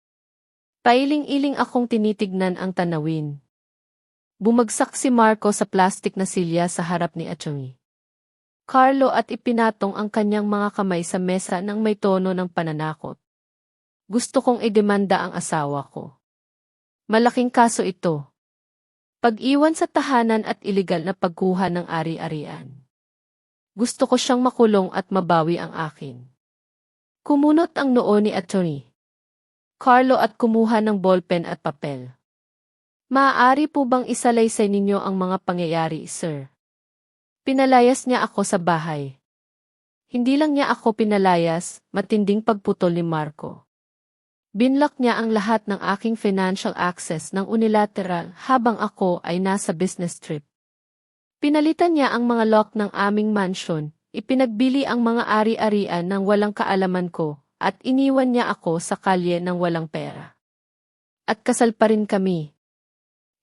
Pailing-iling akong tinitignan ang tanawin. Bumagsak si Marco sa plastik na silya sa harap ni Attorney Carlo at ipinatong ang kanyang mga kamay sa mesa nang may tono ng pananakot. Gusto kong idemanda ang asawa ko. Malaking kaso ito. Pag-iwan sa tahanan at iligal na pagkuha ng ari-arian. Gusto ko siyang makulong at mabawi ang akin. Kumunot ang noo ni Attorney Carlo at kumuha ng ballpen at papel. Maaari po bang isalaysay ninyo ang mga pangyayari, sir? Pinalayas niya ako sa bahay. Hindi lang niya ako pinalayas, matinding pagputol ni Marco. Binlock niya ang lahat ng aking financial access ng unilateral habang ako ay nasa business trip. Pinalitan niya ang mga lock ng aming mansion, ipinagbili ang mga ari-arian ng walang kaalaman ko, at iniwan niya ako sa kalye ng walang pera. At kasal pa rin kami.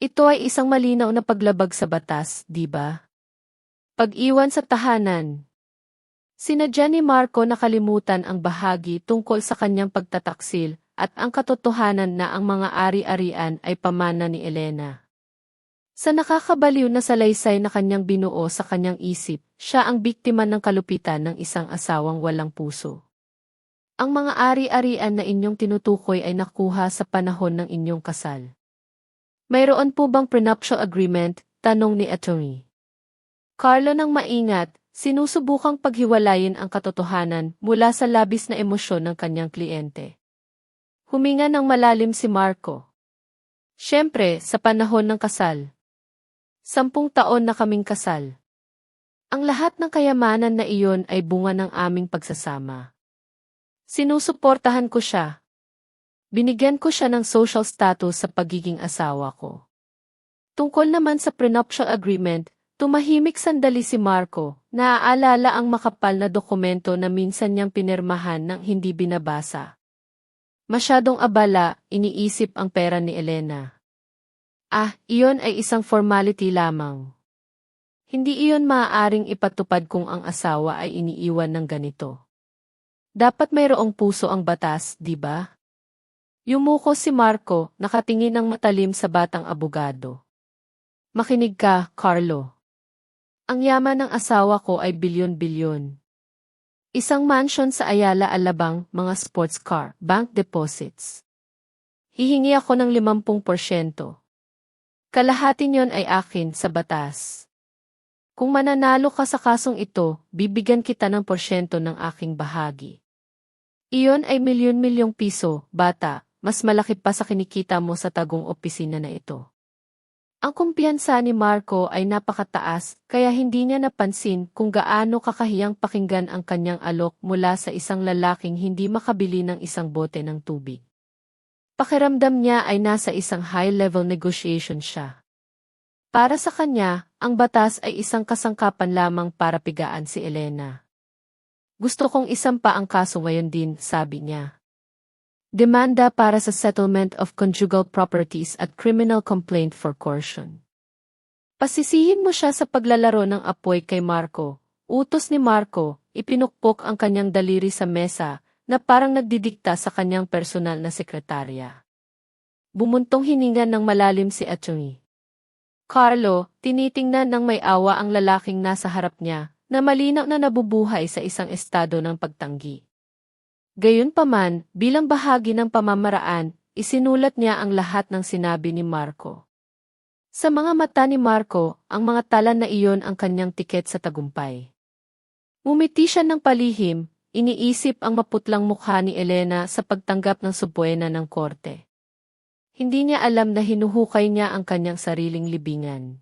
Ito ay isang malinaw na paglabag sa batas, di ba? Pag-iwan sa tahanan. Sinadya ni Marco nakalimutan ang bahagi tungkol sa kanyang pagtataksil, at ang katotohanan na ang mga ari-arian ay pamana ni Elena. Sa nakakabaliw na salaysay na kanyang binuo sa kanyang isip, siya ang biktima ng kalupitan ng isang asawang walang puso. Ang mga ari-arian na inyong tinutukoy ay nakuha sa panahon ng inyong kasal. Mayroon po bang prenuptial agreement? Tanong ni Attorney Carlo nang maingat, sinusubukang paghiwalayin ang katotohanan mula sa labis na emosyon ng kanyang kliyente. Huminga ng malalim si Marco. Siyempre, sa panahon ng kasal. 10 taon na kaming kasal. Ang lahat ng kayamanan na iyon ay bunga ng aming pagsasama. Sinusuportahan ko siya. Binigyan ko siya ng social status sa pagiging asawa ko. Tungkol naman sa prenuptial agreement, tumahimik sandali si Marco, naaalala ang makapal na dokumento na minsan niyang pinirmahan nang hindi binabasa. Masyadong abala, iniisip ang pera ni Elena. Iyon ay isang formality lamang. Hindi iyon maaaring ipatupad kung ang asawa ay iniiwan ng ganito. Dapat mayroong puso ang batas, di ba? Yumuko si Marco, nakatingin ng matalim sa batang abogado. Makinig ka, Carlo. Ang yaman ng asawa ko ay bilyon-bilyon. Isang mansion sa Ayala Alabang, mga sports car, bank deposits. Hihingi ako ng 50%. Kalahati niyon ay akin sa batas. Kung mananalo ka sa kasong ito, bibigyan kita ng porsyento ng aking bahagi. Iyon ay milyon-milyong piso, bata, mas malaki pa sa kinikita mo sa tagong opisina na ito. Ang kumpiyansa ni Marco ay napakataas, kaya hindi niya napansin kung gaano kakahiyang pakinggan ang kanyang alok mula sa isang lalaking hindi makabili ng isang bote ng tubig. Pakiramdam niya ay nasa isang high-level negotiation siya. Para sa kanya, ang batas ay isang kasangkapan lamang para pigaan si Elena. Gusto kong isampa ang kaso ngayon din, sabi niya. Demanda para sa settlement of conjugal properties at criminal complaint for coercion. Pasisihin mo siya sa paglalaro ng apoy kay Marco, utos ni Marco, ipinukpok ang kanyang daliri sa mesa na parang nagdidikta sa kanyang personal na sekretarya. Bumuntong hininga ng malalim si Atty. Carlo, tinitingnan ng may awa ang lalaking nasa harap niya, na malinaw na nabubuhay sa isang estado ng pagtanggi. Gayunpaman, bilang bahagi ng pamamaraan, isinulat niya ang lahat ng sinabi ni Marco. Sa mga mata ni Marco, ang mga tala na iyon ang kanyang tiket sa tagumpay. Ngumiti siya ng palihim, iniisip ang maputlang mukha ni Elena sa pagtanggap ng subwena ng korte. Hindi niya alam na hinuhukay niya ang kanyang sariling libingan.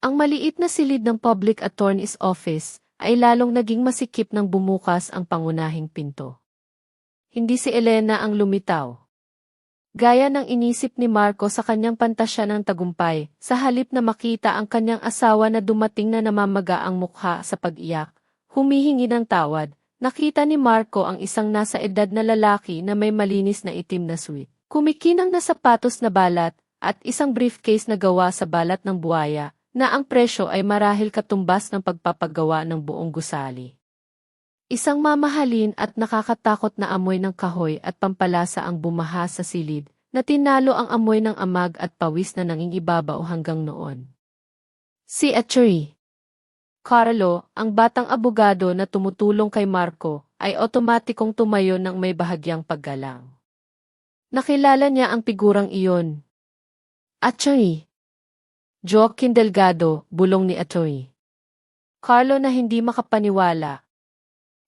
Ang maliit na silid ng Public Attorney's Office ay lalong naging masikip nang bumukas ang pangunahing pinto. Hindi si Elena ang lumitaw. Gaya ng inisip ni Marco sa kanyang pantasya ng tagumpay, sa halip na makita ang kanyang asawa na dumating na namamaga ang mukha sa pag-iyak, humihingi ng tawad, nakita ni Marco ang isang nasa edad na lalaki na may malinis na itim na suit. Kumikinang na sapatos na balat, at isang briefcase na gawa sa balat ng buwaya, na ang presyo ay marahil katumbas ng pagpapagawa ng buong gusali. Isang mamahalin at nakakatakot na amoy ng kahoy at pampalasa ang bumaha sa silid, na tinalo ang amoy ng amag at pawis na nangingibabaw hanggang noon. Si Atty. Carlo, ang batang abogado na tumutulong kay Marco, ay otomatikong tumayo ng may bahagyang paggalang. Nakilala niya ang figurang iyon. Atty. Joaquin Delgado, bulong ni Atty. Carlo na hindi makapaniwala.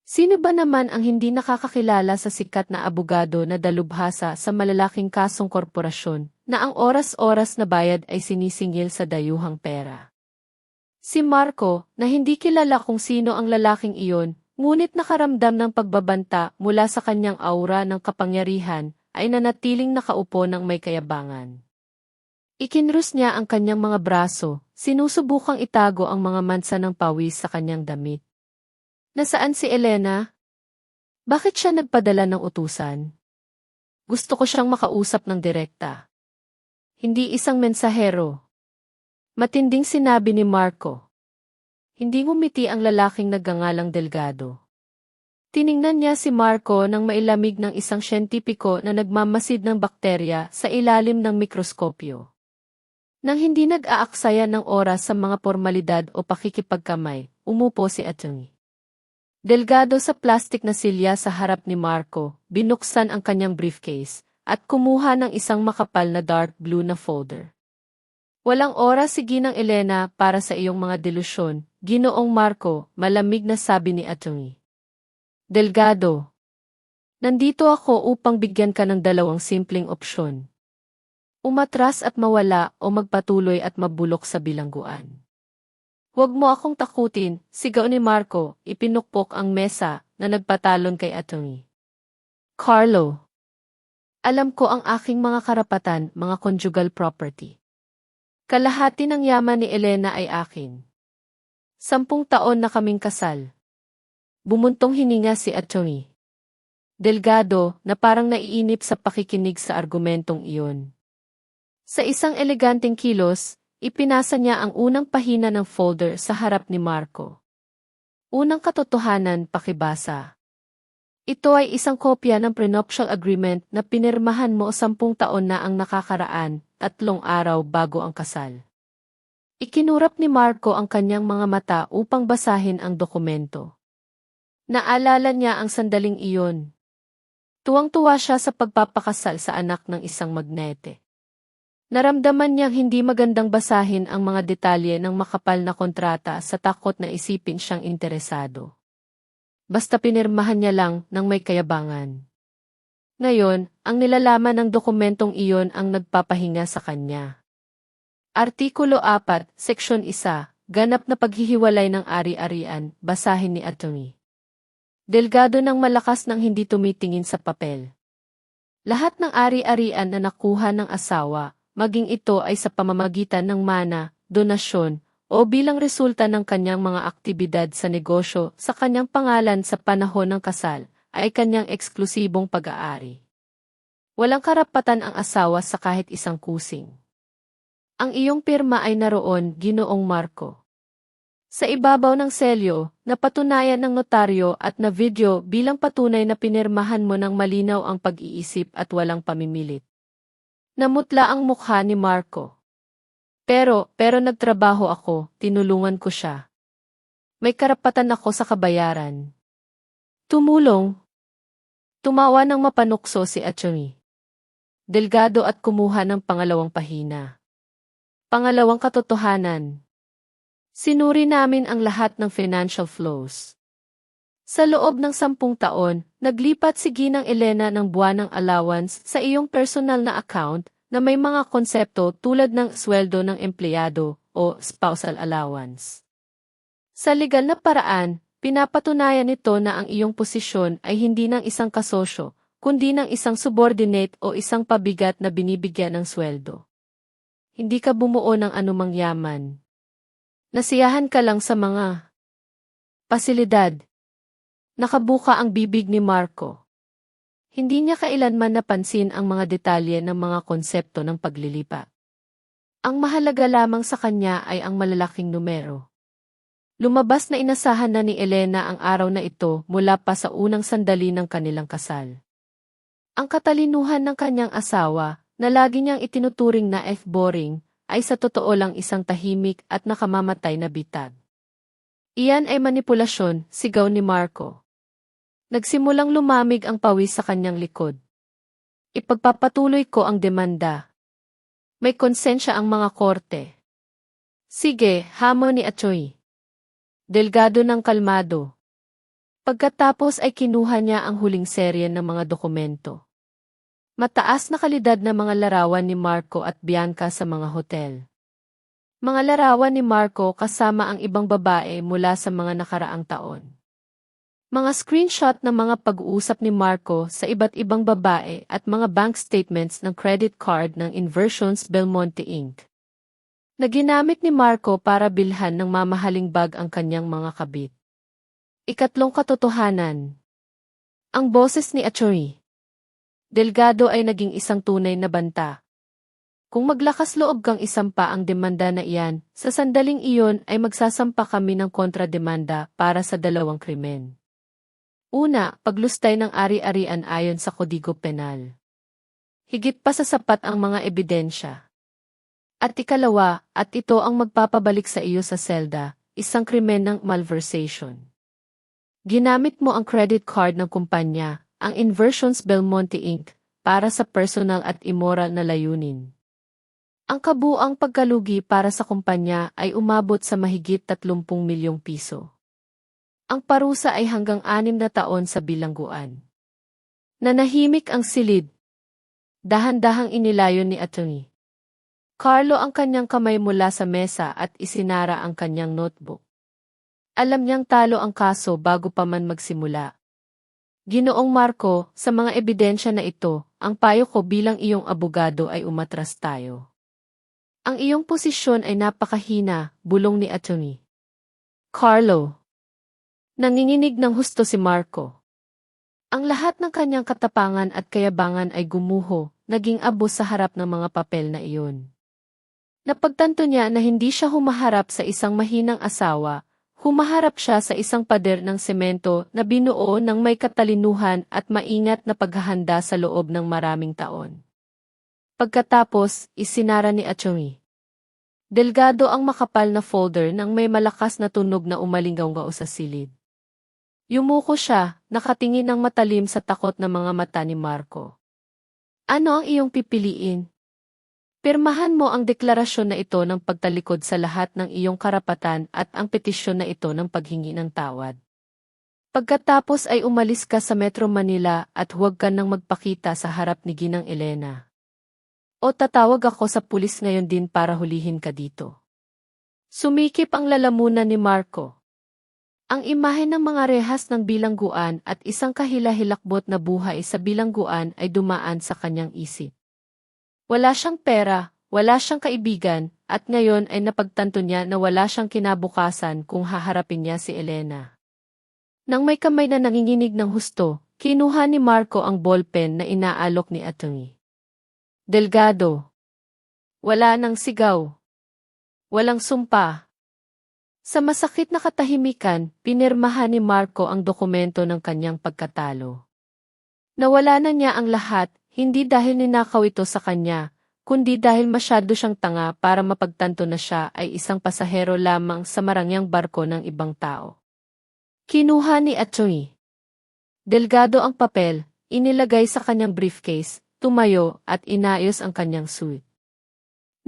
Sino ba naman ang hindi nakakakilala sa sikat na abogado na dalubhasa sa malalaking kasong korporasyon na ang oras-oras na bayad ay sinisingil sa dayuhang pera? Si Marco, na hindi kilala kung sino ang lalaking iyon, ngunit nakaramdam ng pagbabanta mula sa kanyang aura ng kapangyarihan, ay nanatiling nakaupo ng may kayabangan. Ikinrus niya ang kanyang mga braso, sinusubukang itago ang mga mansa ng pawis sa kanyang damit. Nasaan si Elena? Bakit siya nagpadala ng utusan? Gusto ko siyang makausap ng direkta. Hindi isang mensahero. Matinding sinabi ni Marco. Hindi ngumiti ang lalaking nagngangalang Delgado. Tiningnan niya si Marco nang mailamig ng isang siyentipiko na nagmamasid ng bakterya sa ilalim ng mikroskopyo. Nang hindi nag-aaksaya ng oras sa mga formalidad o pakikipagkamay, umupo si Atty. Delgado sa plastik na silya sa harap ni Marco, binuksan ang kanyang briefcase, at kumuha ng isang makapal na dark blue na folder. Walang oras si Ginang Elena para sa iyong mga delusyon, Ginoong Marco, malamig na sabi ni Atty. Delgado. Nandito ako upang bigyan ka ng dalawang simpleng opsyon. Umatras at mawala o magpatuloy at mabulok sa bilangguan. Huwag mo akong takutin, sigaw ni Marco, ipinukpok ang mesa na nagpatalon kay Atty. Carlo. Alam ko ang aking mga karapatan, mga conjugal property. Kalahati ng yaman ni Elena ay akin. 10 taon na kaming kasal. Bumuntong hininga si Atty. Delgado na parang naiinip sa pakikinig sa argumentong iyon. Sa isang eleganteng kilos, ipinasa niya ang unang pahina ng folder sa harap ni Marco. Unang katotohanan, pakibasa. Ito ay isang kopya ng prenuptial agreement na pinirmahan mo 10 taon na ang nakakaraan, 3 araw bago ang kasal. Ikinurap ni Marco ang kanyang mga mata upang basahin ang dokumento. Naalala niya ang sandaling iyon. Tuwang-tuwa siya sa pagpapakasal sa anak ng isang magnete. Naramdaman niyang hindi magandang basahin ang mga detalye ng makapal na kontrata sa takot na isipin siyang interesado. Basta pinirmahan niya lang ng may kayabangan. Ngayon, ang nilalaman ng dokumentong iyon ang nagpapahinga sa kanya. Artikulo 4, Seksyon 1, Ganap na paghihiwalay ng ari-arian, basahin ni Atty. Delgado ng malakas nang hindi tumitingin sa papel. Lahat ng ari-arian na nakuha ng asawa, maging ito ay sa pamamagitan ng mana, donasyon, o bilang resulta ng kanyang mga aktibidad sa negosyo sa kanyang pangalan sa panahon ng kasal, ay kanyang eksklusibong pag-aari. Walang karapatan ang asawa sa kahit isang kusing. Ang iyong pirma ay naroon, Ginoong Marco. Sa ibabaw ng selyo, napatunayan ng notaryo at na video bilang patunay na pinirmahan mo ng malinaw ang pag-iisip at walang pamimilit. Namutla ang mukha ni Marco. Pero nagtrabaho ako, tinulungan ko siya. May karapatan ako sa kabayaran. Tumulong. Tumawa ng mapanukso si Atty. Delgado at kumuha ng pangalawang pahina. Pangalawang katotohanan. Sinuri namin ang lahat ng financial flows. Sa loob ng 10 taon, naglipat si Ginang Elena ng buwanang allowance sa iyong personal na account na may mga konsepto tulad ng sweldo ng empleyado o spousal allowance. Sa legal na paraan, pinapatunayan nito na ang iyong posisyon ay hindi ng isang kasosyo, kundi ng isang subordinate o isang pabigat na binibigyan ng sweldo. Hindi ka bumuo ng anumang yaman. Nasiyahan ka lang sa mga pasilidad. Nakabuka ang bibig ni Marco. Hindi niya kailanman napansin ang mga detalye ng mga konsepto ng paglilipa. Ang mahalaga lamang sa kanya ay ang malalaking numero. Lumabas na inasahan na ni Elena ang araw na ito mula pa sa unang sandali ng kanilang kasal. Ang katalinuhan ng kanyang asawa, na lagi niyang itinuturing na boring, ay sa totoo lang isang tahimik at nakamamatay na bitag. Iyan ay manipulasyon, sigaw ni Marco. Nagsimulang lumamig ang pawis sa kanyang likod. Ipagpapatuloy ko ang demanda. May konsensya ang mga korte. Sige, hamon ni Atty. Delgado ng kalmado. Pagkatapos ay kinuha niya ang huling serye ng mga dokumento. Mataas na kalidad na mga larawan ni Marco at Bianca sa mga hotel. Mga larawan ni Marco kasama ang ibang babae mula sa mga nakaraang taon. Mga screenshot ng mga pag-uusap ni Marco sa iba't ibang babae at mga bank statements ng credit card ng Inversions Belmonte Inc. na ginamit ni Marco para bilhan ng mamahaling bag ang kanyang mga kabit. Ikatlong katotohanan. Ang boses ni Atty. Delgado ay naging isang tunay na banta. Kung maglakas loob kang isampa ang demanda na iyan, sa sandaling iyon ay magsasampa kami ng kontrademanda para sa dalawang krimen. Una, paglustay ng ari-arian ayon sa Kodigo Penal. Higit pa sa sapat ang mga ebidensya. At ikalawa, at ito ang magpapabalik sa iyo sa selda, isang krimen ng malversation. Ginamit mo ang credit card ng kumpanya, ang Inversions Belmonte Inc., para sa personal at immoral na layunin. Ang kabuang pagkalugi para sa kumpanya ay umabot sa mahigit 30 milyong piso. Ang parusa ay hanggang 6 na taon sa bilangguan. Nanahimik ang silid. Dahan-dahang inilayon ni Atty. Carlo ang kanyang kamay mula sa mesa at isinara ang kanyang notebook. Alam niyang talo ang kaso bago pa man magsimula. Ginoong Marco, sa mga ebidensya na ito, ang payo ko bilang iyong abogado ay umatras tayo. Ang iyong posisyon ay napakahina, bulong ni Atty. Carlo. Nanginginig ng husto si Marco. Ang lahat ng kanyang katapangan at kayabangan ay gumuho, naging abo sa harap ng mga papel na iyon. Napagtanto niya na hindi siya humaharap sa isang mahinang asawa, humaharap siya sa isang pader ng semento na binuo ng may katalinuhan at maingat na paghahanda sa loob ng maraming taon. Pagkatapos, isinara ni Atty. Delgado ang makapal na folder nang may malakas na tunog na umalingaw sa silid. Yumuko siya, nakatingin ng matalim sa takot na mga mata ni Marco. Ano ang iyong pipiliin? Pirmahan mo ang deklarasyon na ito ng pagtalikod sa lahat ng iyong karapatan at ang petisyon na ito ng paghingi ng tawad. Pagkatapos ay umalis ka sa Metro Manila at huwag ka nang magpakita sa harap ni Ginang Elena. O tatawag ako sa pulis ngayon din para hulihin ka dito. Sumikip ang lalamunan ni Marco. Ang imahe ng mga rehas ng bilangguan at isang kahila-hilakbot na buhay sa bilangguan ay dumaan sa kanyang isip. Wala siyang pera, wala siyang kaibigan, at ngayon ay napagtanto niya na wala siyang kinabukasan kung haharapin niya si Elena. Nang may kamay na nanginginig ng husto, kinuha ni Marco ang ballpen na inaalok ni Atty. Delgado. Wala nang sigaw. Walang sumpa. Sa masakit na katahimikan, pinirmahan ni Marco ang dokumento ng kanyang pagkatalo. Nawala na niya ang lahat, hindi dahil ninakaw ito sa kanya, kundi dahil masyado siyang tanga para mapagtanto na siya ay isang pasahero lamang sa marangyang barko ng ibang tao. Kinuha ni Atty. Delgado ang papel, inilagay sa kanyang briefcase, tumayo at inayos ang kanyang suit.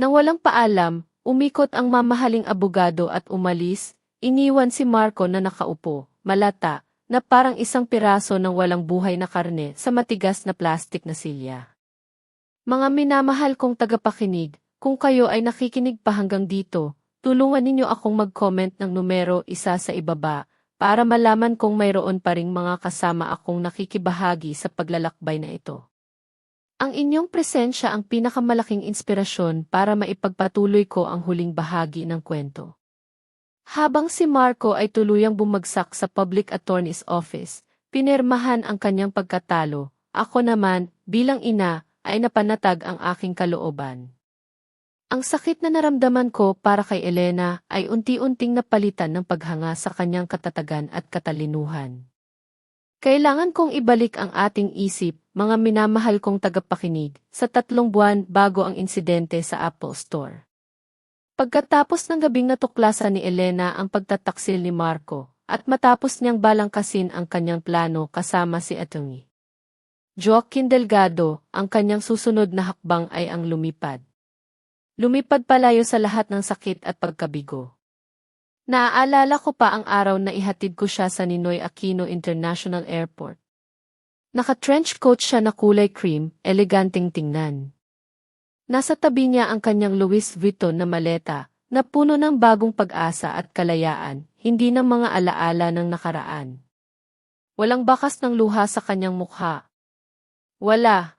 Nang walang paalam, umikot ang mamahaling abogado at umalis, iniwan si Marco na nakaupo, malata, na parang isang piraso ng walang buhay na karne sa matigas na plastik na silya. Mga minamahal kong tagapakinig, kung kayo ay nakikinig pa hanggang dito, tulungan ninyo akong mag-comment ng numero 1 sa ibaba, para malaman kung mayroon pa ring mga kasama akong nakikibahagi sa paglalakbay na ito. Ang inyong presensya ang pinakamalaking inspirasyon para maipagpatuloy ko ang huling bahagi ng kwento. Habang si Marco ay tuluyang bumagsak sa Public Attorney's Office, pinirmahan ang kanyang pagkatalo, ako naman, bilang ina, ay napanatag ang aking kalooban. Ang sakit na naramdaman ko para kay Elena ay unti-unting napalitan ng paghanga sa kanyang katatagan at katalinuhan. Kailangan kong ibalik ang ating isip, mga minamahal kong tagapakinig, sa 3 buwan bago ang insidente sa Apple Store. Pagkatapos ng gabing natuklasan ni Elena ang pagtataksil ni Marco, at matapos niyang balangkasin ang kanyang plano kasama si Atty. Joaquin Delgado, ang kanyang susunod na hakbang ay ang lumipad. Lumipad palayo sa lahat ng sakit at pagkabigo. Naaalala ko pa ang araw na ihatid ko siya sa Ninoy Aquino International Airport. Naka-trench coat siya na kulay cream, eleganteng tingnan. Nasa tabi niya ang kanyang Louis Vuitton na maleta, na puno ng bagong pag-asa at kalayaan, hindi ng mga alaala ng nakaraan. Walang bakas ng luha sa kanyang mukha. Wala.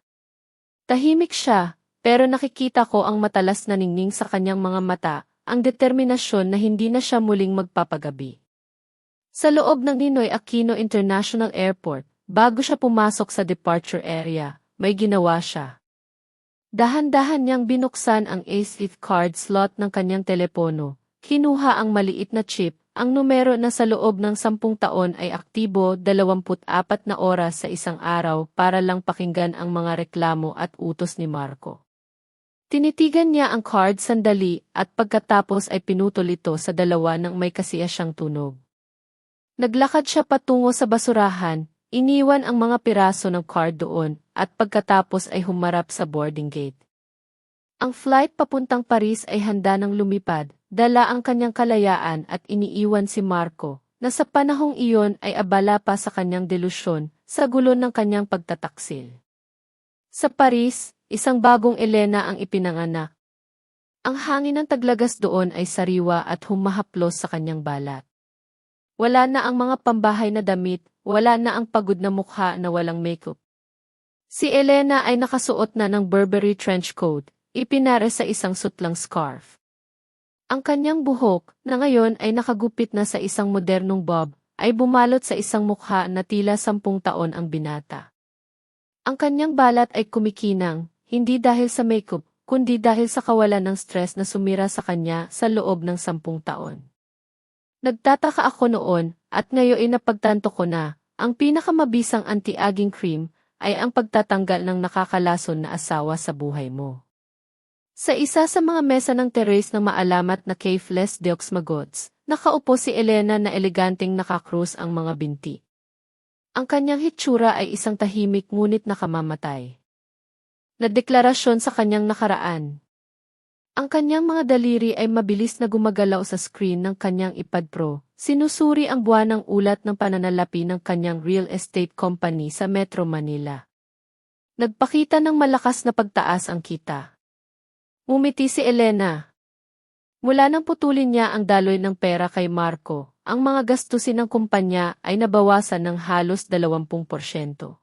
Tahimik siya, pero nakikita ko ang matalas na ningning sa kanyang mga mata, ang determinasyon na hindi na siya muling magpapagabi. Sa loob ng Ninoy Aquino International Airport, bago siya pumasok sa departure area, may ginawa siya. Dahan-dahan niyang binuksan ang ACE card slot ng kanyang telepono, kinuha ang maliit na chip, ang numero na sa loob ng 10 taon ay aktibo 24 na oras sa isang araw para lang pakinggan ang mga reklamo at utos ni Marco. Tinitigan niya ang card sandali at pagkatapos ay pinutol ito sa 2 nang may kasiya siyang tunog. Naglakad siya patungo sa basurahan, iniwan ang mga piraso ng card doon, at pagkatapos ay humarap sa boarding gate. Ang flight papuntang Paris ay handa ng lumipad, dala ang kanyang kalayaan at iniiwan si Marco, na sa panahong iyon ay abala pa sa kanyang delusyon, sa gulo ng kanyang pagtataksil. Sa Paris, isang bagong Elena ang ipinanganak. Ang hangin ng taglagas doon ay sariwa at humahaplos sa kanyang balat. Wala na ang mga pambahay na damit, wala na ang pagod na mukha na walang makeup. Si Elena ay nakasuot na ng Burberry trench coat, ipinare sa isang sutlang scarf. Ang kanyang buhok, na ngayon ay nakagupit na sa isang modernong bob, ay bumalot sa isang mukha na tila 10 taon ang binata. Ang kanyang balat ay kumikinang, hindi dahil sa makeup, kundi dahil sa kawalan ng stress na sumira sa kanya sa loob ng 10 taon. Nagtataka ako noon, at ngayon ay napagtanto ko na, ang pinakamabisang anti-aging cream ay ang pagtatanggal ng nakakalason na asawa sa buhay mo. Sa isa sa mga mesa ng terrace ng maalamat na Cafe Les Deux Magots, nakaupo si Elena na eleganteng nakakrus ang mga binti. Ang kanyang hitsura ay isang tahimik ngunit nakamamatay na deklarasyon sa kanyang nakaraan. Ang kanyang mga daliri ay mabilis na gumagalaw sa screen ng kanyang iPad Pro, sinusuri ang buwanang ulat ng pananalapi ng kanyang real estate company sa Metro Manila. Nagpakita ng malakas na pagtaas ang kita. Ngumiti si Elena. Mula nang putulin niya ang daloy ng pera kay Marco, ang mga gastusin ng kumpanya ay nabawasan ng halos 20%.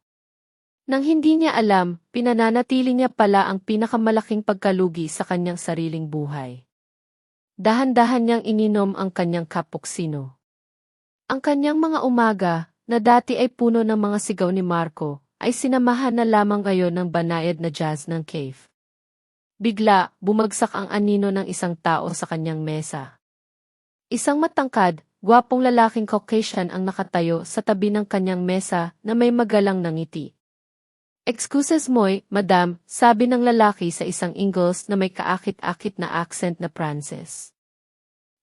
Nang hindi niya alam, pinananatili niya pala ang pinakamalaking pagkalugi sa kanyang sariling buhay. Dahan-dahan niyang ininom ang kanyang cappuccino. Ang kanyang mga umaga, na dati ay puno ng mga sigaw ni Marco, ay sinamahan na lamang ngayon ng banayad na jazz ng cave. Bigla, bumagsak ang anino ng isang tao sa kanyang mesa. Isang matangkad, gwapong lalaking Caucasian ang nakatayo sa tabi ng kanyang mesa na may magalang na ngiti. "Excuses mo'y, madam," sabi ng lalaki sa isang Ingles na may kaakit-akit na accent na Pranses.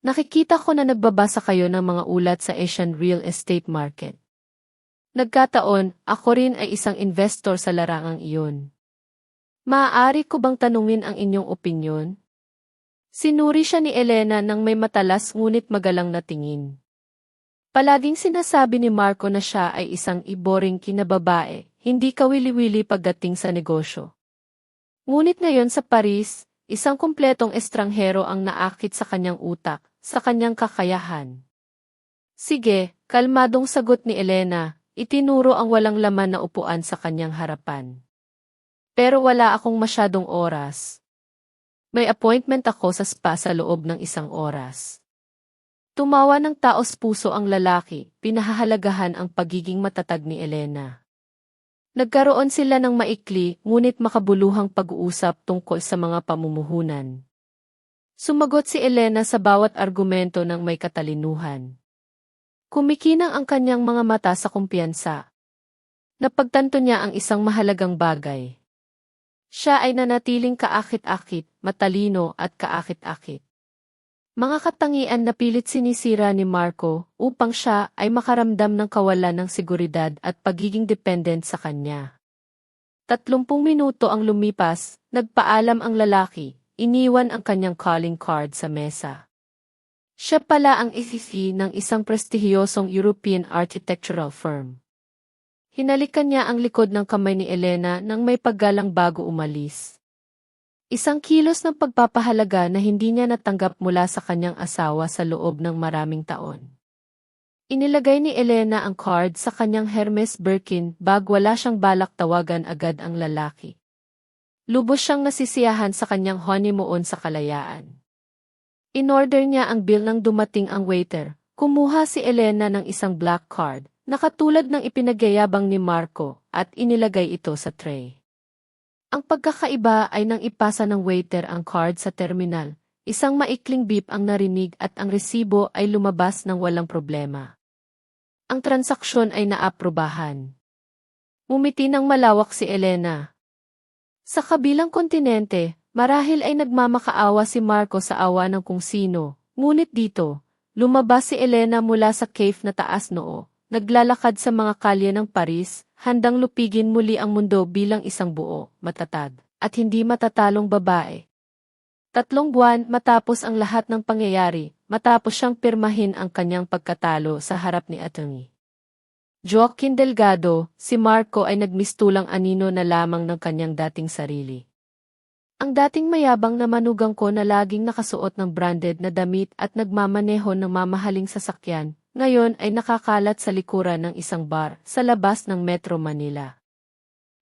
"Nakikita ko na nagbabasa kayo ng mga ulat sa Asian real estate market. Nagkataon, ako rin ay isang investor sa larangang iyon. Maaari ko bang tanungin ang inyong opinyon?" Sinuri siya ni Elena nang may matalas ngunit magalang na tingin. Palaging sinasabi ni Marco na siya ay isang iboring kinababae, hindi kawili-wili pagdating sa negosyo. Ngunit ngayon sa Paris, isang kumpletong estranghero ang naakit sa kanyang utak, sa kanyang kakayahan. "Sige," kalmadong sagot ni Elena, itinuro ang walang laman na upuan sa kanyang harapan. "Pero wala akong masyadong oras. May appointment ako sa spa sa loob ng 1 oras." Tumawa ng taos-puso ang lalaki, pinahahalagahan ang pagiging matatag ni Elena. Nagkaroon sila ng maikli ngunit makabuluhang pag-uusap tungkol sa mga pamumuhunan. Sumagot si Elena sa bawat argumento ng may katalinuhan. Kumikinang ang kanyang mga mata sa kumpiyansa. Napagtanto niya ang isang mahalagang bagay. Siya ay nanatiling kaakit-akit, matalino at kaakit-akit. Mga katangian na pilit sinisira ni Marco upang siya ay makaramdam ng kawalan ng seguridad at pagiging dependent sa kanya. 30 minuto ang lumipas, nagpaalam ang lalaki, iniwan ang kanyang calling card sa mesa. Siya pala ang isifi ng isang prestihiyosong European architectural firm. Hinalikan niya ang likod ng kamay ni Elena nang may paggalang bago umalis. Isang kilos ng pagpapahalaga na hindi niya natanggap mula sa kanyang asawa sa loob ng maraming taon. Inilagay ni Elena ang card sa kanyang Hermes Birkin bag, wala siyang balak tawagan agad ang lalaki. Lubos siyang nasisiyahan sa kanyang honeymoon sa kalayaan. In-order niya ang bill nang dumating ang waiter. Kumuha si Elena ng isang black card, na katulad ng ipinagyayabang ni Marco, at inilagay ito sa tray. Ang pagkakaiba ay nang ipasa ng waiter ang card sa terminal, isang maikling beep ang narinig at ang resibo ay lumabas ng walang problema. Ang transaksyon ay naaprubahan. Ngumiti ng malawak si Elena. Sa kabilang kontinente, marahil ay nagmamakaawa si Marco sa awa ng kung sino, ngunit dito, lumabas si Elena mula sa cave na taas noo, naglalakad sa mga kalye ng Paris, handang lupigin muli ang mundo bilang isang buo, matatag, at hindi matatalong babae. 3 buwan matapos ang lahat ng pangyayari, matapos siyang pirmahin ang kanyang pagkatalo sa harap ni Atty. Joaquin Delgado, si Marco ay nagmistulang anino na lamang ng kanyang dating sarili. Ang dating mayabang na manugang ko na laging nakasuot ng branded na damit at nagmamaneho ng mamahaling sasakyan, ngayon ay nakakalat sa likuran ng isang bar sa labas ng Metro Manila.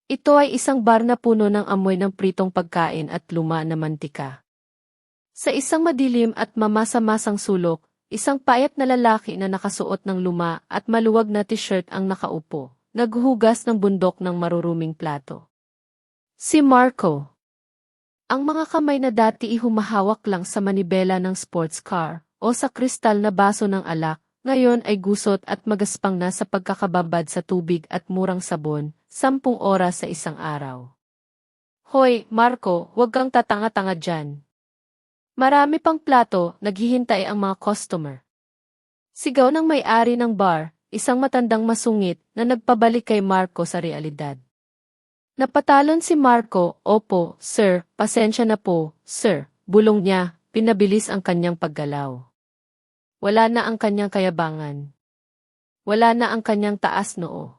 Ito ay isang bar na puno ng amoy ng pritong pagkain at luma na mantika. Sa isang madilim at mamasa-masang sulok, isang payat na lalaki na nakasuot ng luma at maluwag na t-shirt ang nakaupo, naghuhugas ng bundok ng maruruming plato. Si Marco. Ang mga kamay na dati ihumahawak lang sa manibela ng sports car o sa kristal na baso ng alak, ngayon ay gusot at magaspang na sa pagkakababad sa tubig at murang sabon, 10 oras sa isang araw. "Hoy, Marco, huwag kang tatanga-tanga dyan. Marami pang plato, naghihintay ang mga customer." Sigaw ng may-ari ng bar, isang matandang masungit na nagpabalik kay Marco sa realidad. Napatalon si Marco, "Opo, sir, pasensya na po, sir," bulong niya, pinabilis ang kanyang paggalaw. Wala na ang kanyang kayabangan. Wala na ang kanyang taas noo.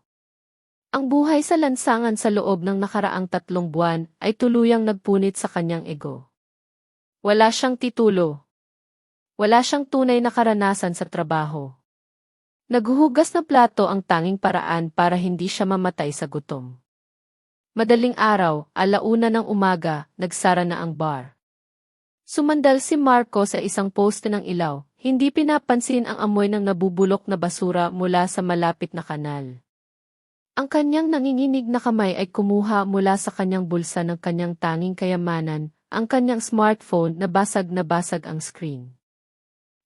Ang buhay sa lansangan sa loob ng nakaraang 3 buwan ay tuluyang nagpunit sa kanyang ego. Wala siyang titulo. Wala siyang tunay na karanasan sa trabaho. Naghuhugas ng plato ang tanging paraan para hindi siya mamatay sa gutom. Madaling araw, 1:00 ng umaga, nagsara na ang bar. Sumandal si Marco sa isang poste ng ilaw, hindi pinapansin ang amoy ng nabubulok na basura mula sa malapit na kanal. Ang kanyang nanginginig na kamay ay kumuha mula sa kanyang bulsa ng kanyang tanging kayamanan, ang kanyang smartphone na basag ang screen.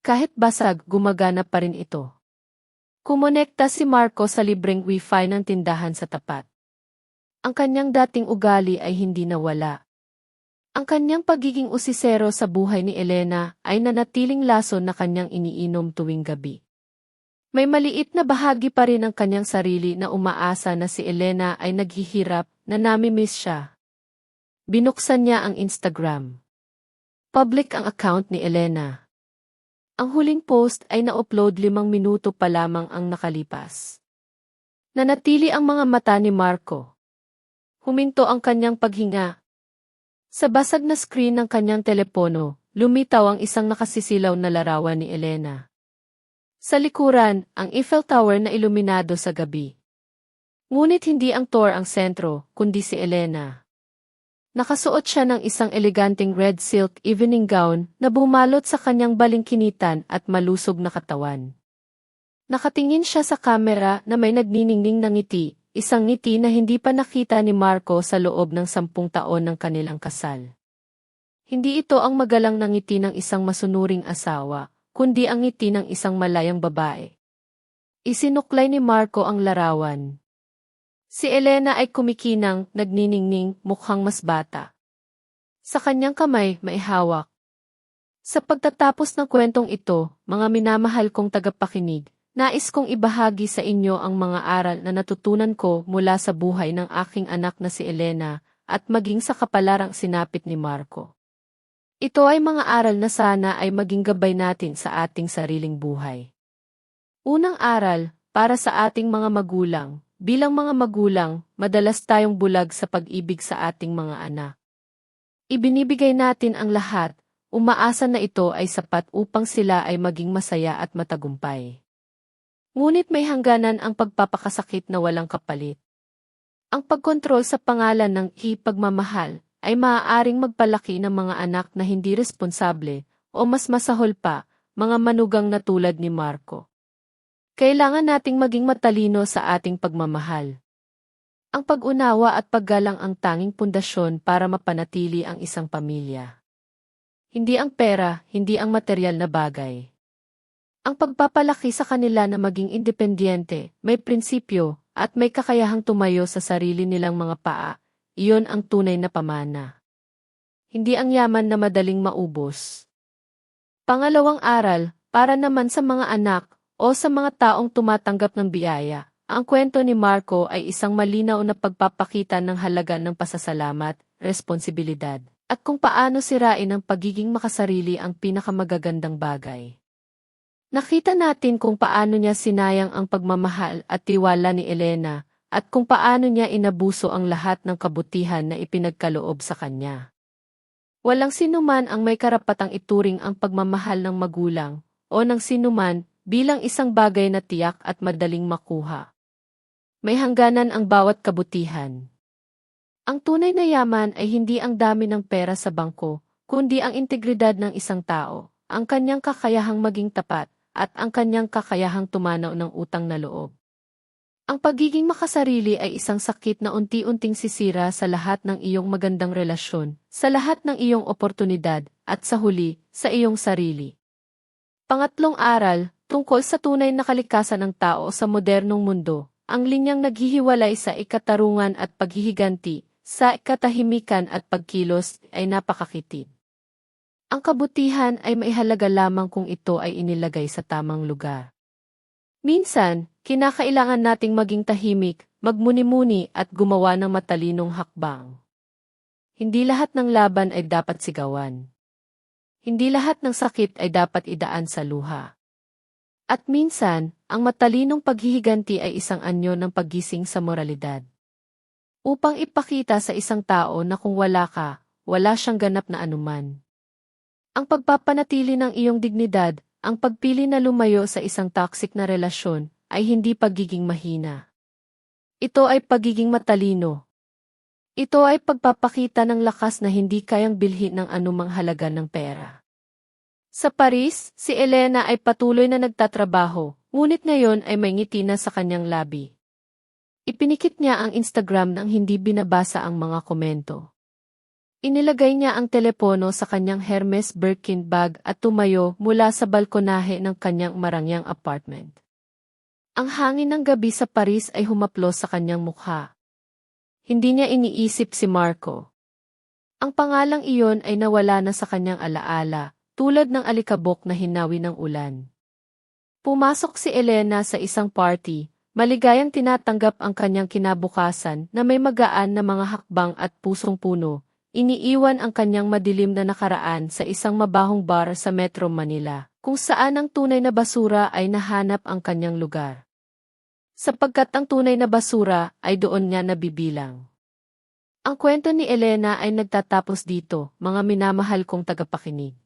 Kahit basag, gumagana pa rin ito. Kumonekta si Marco sa libreng wifi ng tindahan sa tapat. Ang kanyang dating ugali ay hindi nawala. Ang kanyang pagiging usisero sa buhay ni Elena ay nanatiling lason na kanyang iniinom tuwing gabi. May maliit na bahagi pa rin ng kanyang sarili na umaasa na si Elena ay naghihirap, na nami-miss siya. Binuksan niya ang Instagram. Public ang account ni Elena. Ang huling post ay na-upload 5 minuto pa lamang ang nakalipas. Nanatili ang mga mata ni Marco. Huminto ang kanyang paghinga. Sa basag na screen ng kanyang telepono, lumitaw ang isang nakasisilaw na larawan ni Elena. Sa likuran, ang Eiffel Tower na iluminado sa gabi. Ngunit hindi ang tower ang sentro, kundi si Elena. Nakasuot siya ng isang eleganteng red silk evening gown na bumalot sa kanyang balingkinitan at malusog na katawan. Nakatingin siya sa kamera na may nagniningning na ngiti, isang ngiti na hindi pa nakita ni Marco sa loob ng 10 taon ng kanilang kasal. Hindi ito ang magalang na ngiti ng isang masunuring asawa, kundi ang ngiti ng isang malayang babae. Isinuklay ni Marco ang larawan. Si Elena ay kumikinang, nagniningning, mukhang mas bata. Sa kanyang kamay, may hawak. Sa pagtatapos ng kwentong ito, mga minamahal kong tagapakinig, nais kong ibahagi sa inyo ang mga aral na natutunan ko mula sa buhay ng aking anak na si Elena at maging sa kapalarang sinapit ni Marco. Ito ay mga aral na sana ay maging gabay natin sa ating sariling buhay. Unang aral, para sa ating mga magulang. Bilang mga magulang, madalas tayong bulag sa pag-ibig sa ating mga anak. Ibinibigay natin ang lahat, umaasa na ito ay sapat upang sila ay maging masaya at matagumpay. Ngunit may hangganan ang pagpapakasakit na walang kapalit. Ang pagkontrol sa pangalan ng pagmamahal ay maaaring magpalaki ng mga anak na hindi responsable o mas masahol pa, mga manugang na tulad ni Marco. Kailangan nating maging matalino sa ating pagmamahal. Ang pag-unawa at paggalang ang tanging pundasyon para mapanatili ang isang pamilya. Hindi ang pera, hindi ang materyal na bagay. Ang pagpapalaki sa kanila na maging independyente, may prinsipyo, at may kakayahang tumayo sa sarili nilang mga paa, iyon ang tunay na pamana. Hindi ang yaman na madaling maubos. Pangalawang aral, para naman sa mga anak, o sa mga taong tumatanggap ng biyaya, ang kwento ni Marco ay isang malinaw na pagpapakita ng halaga ng pasasalamat, responsibilidad, at kung paano sirain ang pagiging makasarili ang pinakamagagandang bagay. Nakita natin kung paano niya sinayang ang pagmamahal at tiwala ni Elena, at kung paano niya inabuso ang lahat ng kabutihan na ipinagkaloob sa kanya. Walang sinuman ang may karapatang ituring ang pagmamahal ng magulang, o ng sinuman, bilang isang bagay na tiyak at madaling makuha. May hangganan ang bawat kabutihan. Ang tunay na yaman ay hindi ang dami ng pera sa bangko, kundi ang integridad ng isang tao, ang kanyang kakayahang maging tapat, at ang kanyang kakayahang tumanaw ng utang na loob. Ang pagiging makasarili ay isang sakit na unti-unting sisira sa lahat ng iyong magandang relasyon, sa lahat ng iyong oportunidad, at sa huli, sa iyong sarili. Pangatlong aral, tungkol sa tunay na kalikasan ng tao sa modernong mundo, ang linyang naghihiwalay sa ikatarungan at paghihiganti, sa katahimikan at pagkilos ay napakakitid. Ang kabutihan ay maihalaga lamang kung ito ay inilagay sa tamang lugar. Minsan, kinakailangan nating maging tahimik, magmuni-muni at gumawa ng matalinong hakbang. Hindi lahat ng laban ay dapat sigawan. Hindi lahat ng sakit ay dapat idaan sa luha. At minsan, ang matalinong paghihiganti ay isang anyo ng paggising sa moralidad. Upang ipakita sa isang tao na kung wala ka, wala siyang ganap na anuman. Ang pagpapanatili ng iyong dignidad, ang pagpili na lumayo sa isang toxic na relasyon, ay hindi pagiging mahina. Ito ay pagiging matalino. Ito ay pagpapakita ng lakas na hindi kayang bilhin ng anumang halaga ng pera. Sa Paris, si Elena ay patuloy na nagtatrabaho, ngunit ngayon ay may ngiti na sa kanyang labi. Ipinikit niya ang Instagram nang hindi binabasa ang mga komento. Inilagay niya ang telepono sa kanyang Hermes Birkin bag at tumayo mula sa balkonahe ng kanyang marangyang apartment. Ang hangin ng gabi sa Paris ay humaplos sa kanyang mukha. Hindi niya iniisip si Marco. Ang pangalang iyon ay nawala na sa kanyang alaala, tulad ng alikabok na hinawi ng ulan. Pumasok si Elena sa isang party, maligayang tinatanggap ang kanyang kinabukasan na may magaan na mga hakbang at pusong puno. Iniiwan ang kanyang madilim na nakaraan sa isang mabahong bar sa Metro Manila, kung saan ang tunay na basura ay nahanap ang kanyang lugar. Sapagkat ang tunay na basura ay doon niya nabibilang. Ang kwento ni Elena ay nagtatapos dito, mga minamahal kong tagapakinig.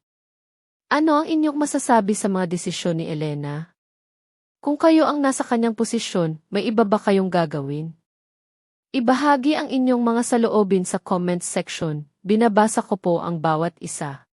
Ano ang inyong masasabi sa mga desisyon ni Elena? Kung kayo ang nasa kanyang posisyon, may iba ba kayong gagawin? Ibahagi ang inyong mga saloobin sa comments section, binabasa ko po ang bawat isa.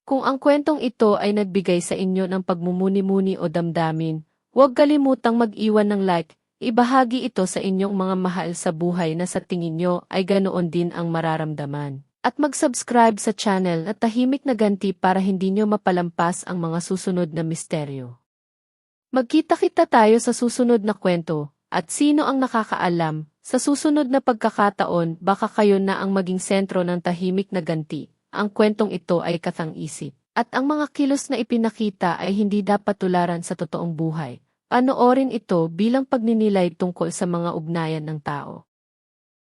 Kung ang kwentong ito ay nagbigay sa inyo ng pagmumuni-muni o damdamin, huwag kalimutang mag-iwan ng like, ibahagi ito sa inyong mga mahal sa buhay na sa tingin nyo ay ganoon din ang mararamdaman. At mag-subscribe sa channel at tahimik na ganti para hindi nyo mapalampas ang mga susunod na misteryo. Magkita-kita tayo sa susunod na kwento, at sino ang nakakaalam, sa susunod na pagkakataon baka kayo na ang maging sentro ng tahimik na ganti. Ang kwentong ito ay kathang-isip, at ang mga kilos na ipinakita ay hindi dapat tularan sa totoong buhay. Panoorin ito bilang pagninilay tungkol sa mga ugnayan ng tao.